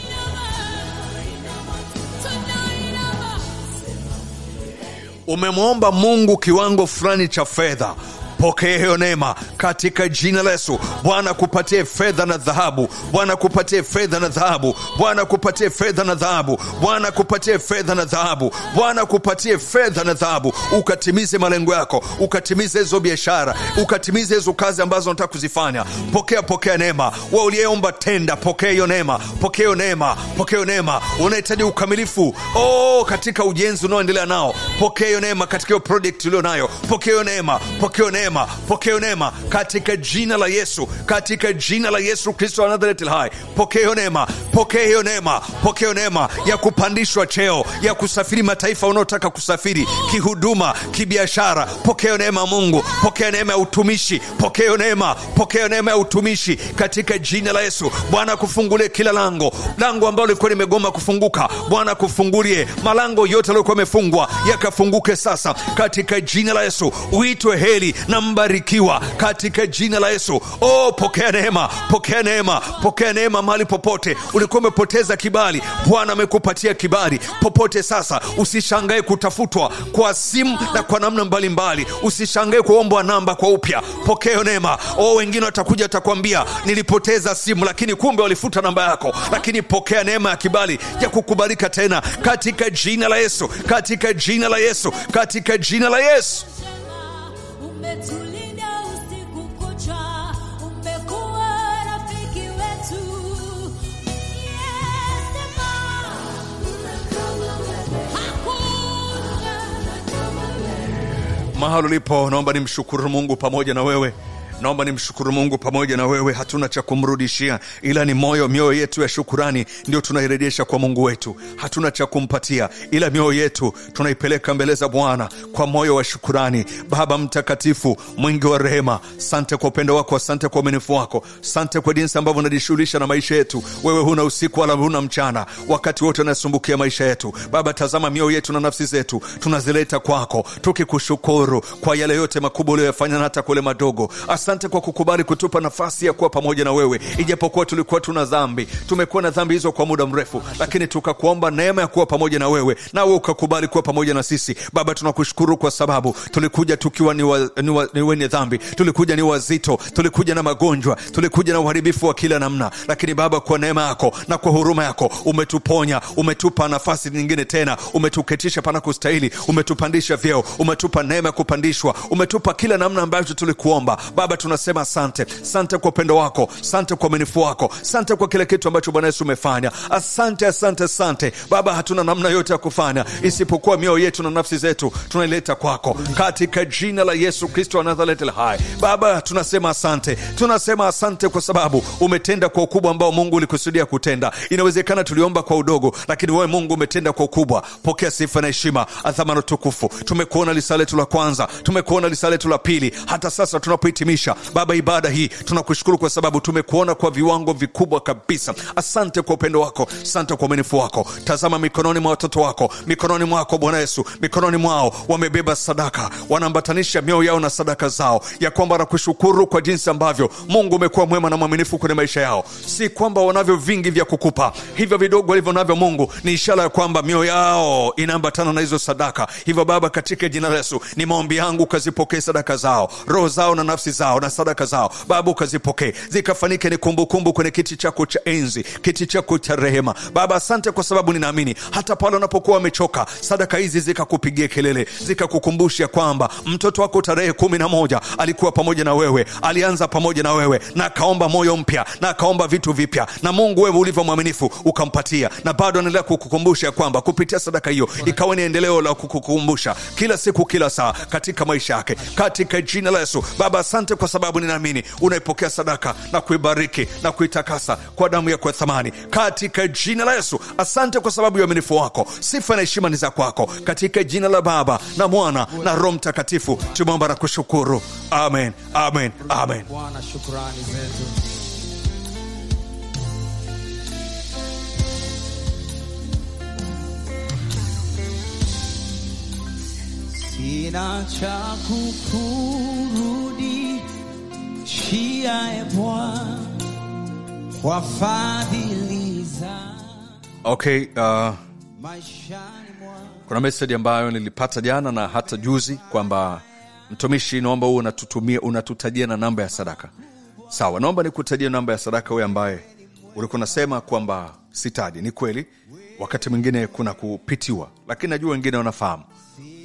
Umemwomba Mungu kiwango fulani cha fedha, pokea hiyo neema katika jina la Yesu. Bwana kupatie fedha na dhahabu, Bwana kupatie fedha na dhahabu, Bwana kupatie fedha na dhahabu, Bwana kupatie fedha na dhahabu, Bwana kupatie fedha na dhahabu. Ukatimize malengo yako, ukatimize hizo biashara, ukatimize hizo kazi ambazo unataka kuzifanya. Pokea neema. Wewe uliyeomba tenda, pokea hiyo neema, pokea neema, pokea neema. Unahitaji ukamilifu katika ujenzi unaoendelea nao, pokea hiyo neema. Katika hiyo project ulio nayo, pokea neema, pokea neema, pokea neema katika jina la Yesu, katika jina la Yesu Kristo wa Nazareti hai. Pokea neema, pokea hiyo neema, pokea neema ya kupandishwa cheo, ya kusafiri mataifa unaotaka kusafiri, kihuduma, kibiashara. Pokea neema Mungu, pokea neema ya utumishi, pokea neema, pokea neema ya utumishi katika jina la Yesu. Bwana kufungulie kila lango ambalo lilikuwa limegoma kufunguka. Bwana kufungulie malango yote yaliokuwa yamefungwa, yakafunguke sasa katika jina la Yesu. Uitwe heri na mbarikiwa katika jina la Yesu. Pokea neema, pokea neema, pokea neema mahali popote ulikuwa umepoteza kibali. Bwana amekupatia kibali popote sasa. Usishangae kutafutwa kwa simu na kwa namna mbalimbali. Usishangae kuombwa namba kwa upya. Pokea neema. Wengine watakuja watakwambia nilipoteza simu, lakini kumbe walifuta namba yako. Lakini pokea neema ya kibali ya kukubalika tena katika jina la Yesu, katika jina la Yesu, katika jina la Yesu. Umetulinda usiku kucha, umekuwa rafiki wetu. Mahali ulipo, naomba nimshukuru Mungu pamoja na wewe. Naomba nimshukuru Mungu pamoja na wewe. Hatuna cha kumrudishia ila ni mioyo yetu ya shukurani ndio tunairejesha kwa Mungu wetu. Hatuna cha kumpatia ila mioyo yetu tunaipeleka mbele za Bwana kwa moyo wa shukurani. Baba mtakatifu, mwingi wa rehema, asante kwa upendo wako, asante kwa uaminifu wako, asante kwa jinsi ambavyo unajishughulisha na maisha yetu. Wewe huna usiku wala huna mchana, wakati wote unasumbukia maisha yetu. Baba, tazama mioyo yetu na nafsi zetu tunazileta kwako, tukikushukuru kwa yale yote makubwa uliyofanya na hata kule madogo. Asante kwa kukubali kutupa nafasi ya kuwa pamoja na wewe. Ijapokuwa tulikuwa tuna dhambi, tumekuwa na dhambi hizo kwa muda mrefu, lakini tukakuomba neema ya kuwa pamoja na wewe, na wewe ukakubali kuwa pamoja na sisi. Baba, tunakushukuru kwa sababu tulikuja tukiwa ni wenye dhambi, tulikuja ni wazito, tulikuja na magonjwa, tulikuja na uharibifu wa kila namna, lakini Baba, kwa neema yako na kwa huruma yako umetuponya, umetupa nafasi nyingine tena, umetuketisha pana kustahili, umetupandisha vyeo, umetupa neema ya kupandishwa, umetupa kila namna ambayo tulikuomba. Baba, tunasema asante. Asante kwa upendo wako, asante kwa uaminifu wako, asante kwa kile kitu ambacho Bwana Yesu umefanya. Asante, asante, asante. Baba, hatuna namna yote ya kufanya isipokuwa mioyo yetu na nafsi zetu tunaileta kwako katika jina la Yesu Kristo wa Nazareti hai. Baba, tunasema asante. Tunasema asante kwa sababu umetenda kwa ukubwa ambao Mungu ulikusudia kutenda. Inawezekana tuliomba kwa udogo, lakini wewe Mungu umetenda kwa ukubwa. Pokea sifa na heshima, adhama na tukufu. Tumekuona lisale letu la kwanza, tumekuona lisale letu la pili, hata sasa tunapohitimisha kukamilisha Baba ibada hii. Tunakushukuru kwa sababu tumekuona kwa viwango vikubwa kabisa. Asante kwa upendo wako, asante kwa uaminifu wako. Tazama mikononi mwa watoto wako, mikononi mwako Bwana Yesu, mikononi mwao wamebeba sadaka, wanaambatanisha mioyo yao na sadaka zao, ya kwamba nakushukuru kwa jinsi ambavyo Mungu umekuwa mwema na mwaminifu kwenye maisha yao. Si kwamba wanavyo vingi vya kukupa, hivyo vidogo walivyo navyo Mungu ni ishara ya kwamba mioyo yao inaambatana na hizo sadaka. Hivyo Baba, katika jina la Yesu ni maombi yangu, kazipokee sadaka zao, roho zao na nafsi zao na sadaka zao Baba, ukazipokee zikafanike ni kumbukumbu kwenye kiti chako cha enzi, kiti chako cha rehema. Baba, asante kwa sababu ninaamini hata pale wanapokuwa wamechoka, sadaka hizi zikakupigie kelele, zikakukumbusha kwamba mtoto wako tarehe 11 alikuwa pamoja na wewe, alianza pamoja na wewe, na akaomba moyo mpya, na akaomba vitu vipya, na Mungu wewe ulivyo mwaminifu ukampatia, na bado anaendelea kukukumbusha kwamba kupitia sadaka hiyo ikawa ni endeleo la kukukumbusha kila siku kila saa katika maisha yake, katika jina la Yesu. Baba, asante kwa sababu ninaamini unaipokea sadaka na kuibariki na kuitakasa kwa damu yako ya thamani, katika jina la Yesu. Asante kwa sababu ya uaminifu wako, sifa na heshima ni za kwako, katika jina la Baba na Mwana na Roho Mtakatifu tumeomba na kushukuru. Amen, amen, amen. Bwana, shukrani zetu. Sina cha kukurudishia Bwana kwa fadhili za Okay, maishani mwangu. kuna message ambayo nilipata jana na hata juzi kwamba mtumishi, naomba wewe unatutajia na namba ya sadaka. Sawa, naomba nikutajie namba ya sadaka wewe ambaye ulikuwa unasema kwamba sitaji. Ni kweli wakati mwingine kuna kupitiwa, lakini najua wengine wanafahamu.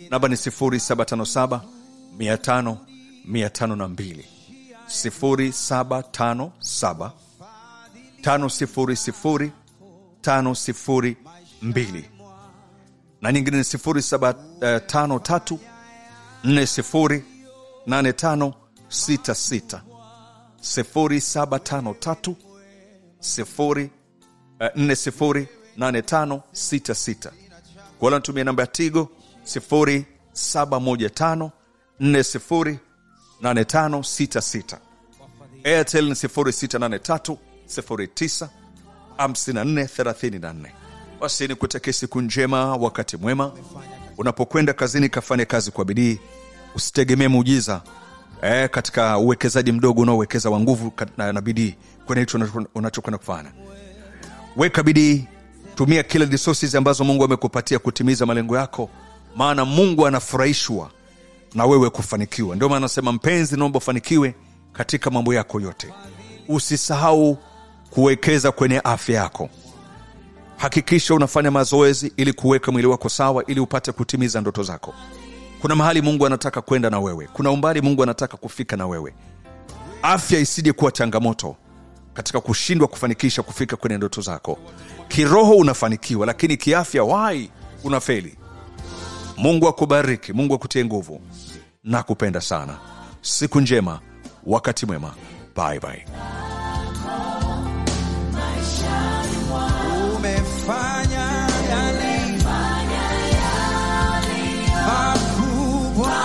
Namba ni 0757 500 502, 0757 500 502, na nyingine ni 0753 40 8566, 0753 40 8566. Kwa wale wanatumia namba ya Tigo 0715 40 8566. Airtel ni 0683 09 5434. Basi ni kutakia siku njema, wakati mwema. Unapokwenda kazini, kafanye kazi kwa bidii, usitegemee muujiza katika uwekezaji mdogo unaowekeza wa nguvu na bidii kwenye hicho unachokwenda kufanya. Weka bidii, tumia kila resources ambazo Mungu amekupatia kutimiza malengo yako, maana Mungu anafurahishwa na wewe kufanikiwa. Ndio maana anasema, mpenzi, naomba ufanikiwe katika mambo yako yote. Usisahau kuwekeza kwenye afya yako. Hakikisha unafanya mazoezi ili kuweka mwili wako sawa, ili upate kutimiza ndoto zako. Kuna mahali Mungu anataka kwenda na wewe, kuna umbali Mungu anataka kufika na wewe. Afya isije kuwa changamoto katika kushindwa kufanikisha kufika kwenye ndoto zako. Kiroho unafanikiwa, lakini kiafya unafeli. Mungu akubariki, Mungu akutie nguvu. Nakupenda sana. Siku njema, wakati mwema. Bye bye. Umefanya yale makubwa.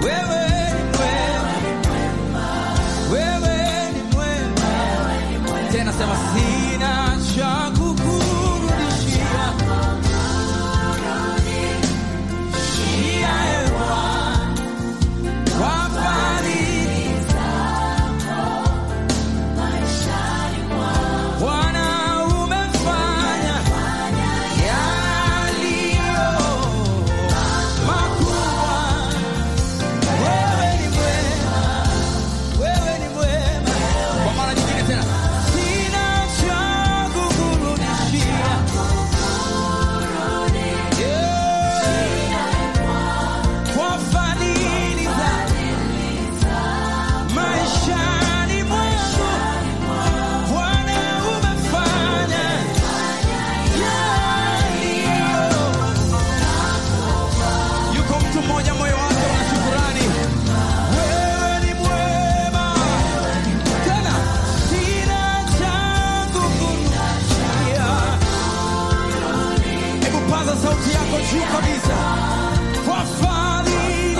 Wewe ni mwema. Wewe ni mwema. Tena sema, sina cha kukurudishia. Shia ewa kwa fadhili zako maishani mwangu. Bwana, umefanya yaliyo makubwa. Wewe ni mwema. Wewe ni mwema. Kwa mara nyingine tena, sina cha kukurudishia. Kwa fadhili zako maishani mwangu. Bwana, umefanya yaliyo. Yuko mtu mmoja moyo wake una shukrani. Wewe ni mwema. Tena, sina cha kukurudishia. Hebu paza sauti yako juu kabisa. Kwa fadhili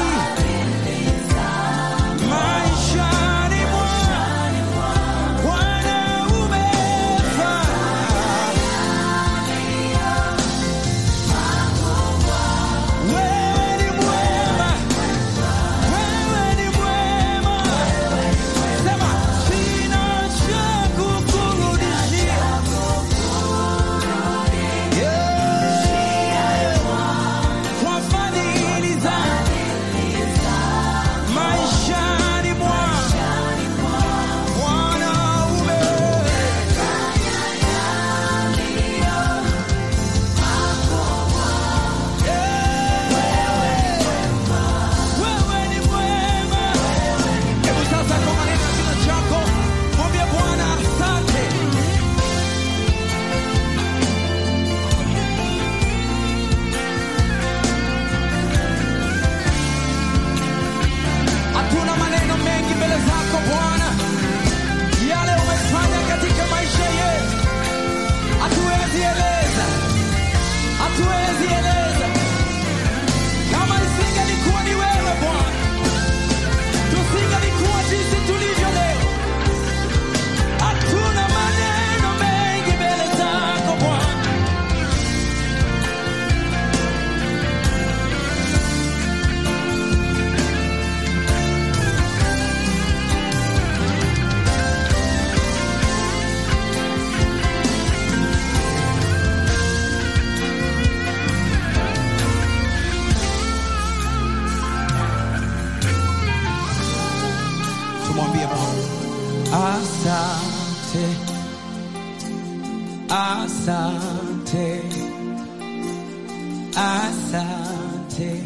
asante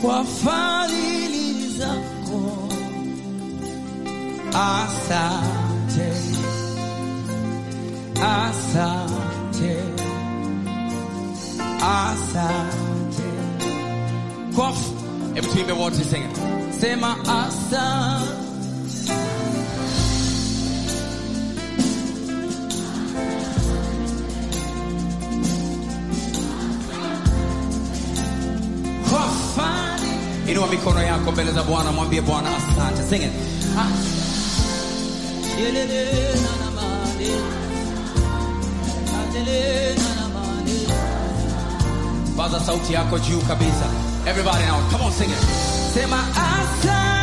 kwa fadhili zako, asante, asante, asante kwa hebu tuimbe wote, sing it. Sema asante. Inua mikono yako mbele za Bwana, mwambie Bwana asante. Sing it. Paza sauti yako juu kabisa. Everybody now, come on, sing it. Sema asante.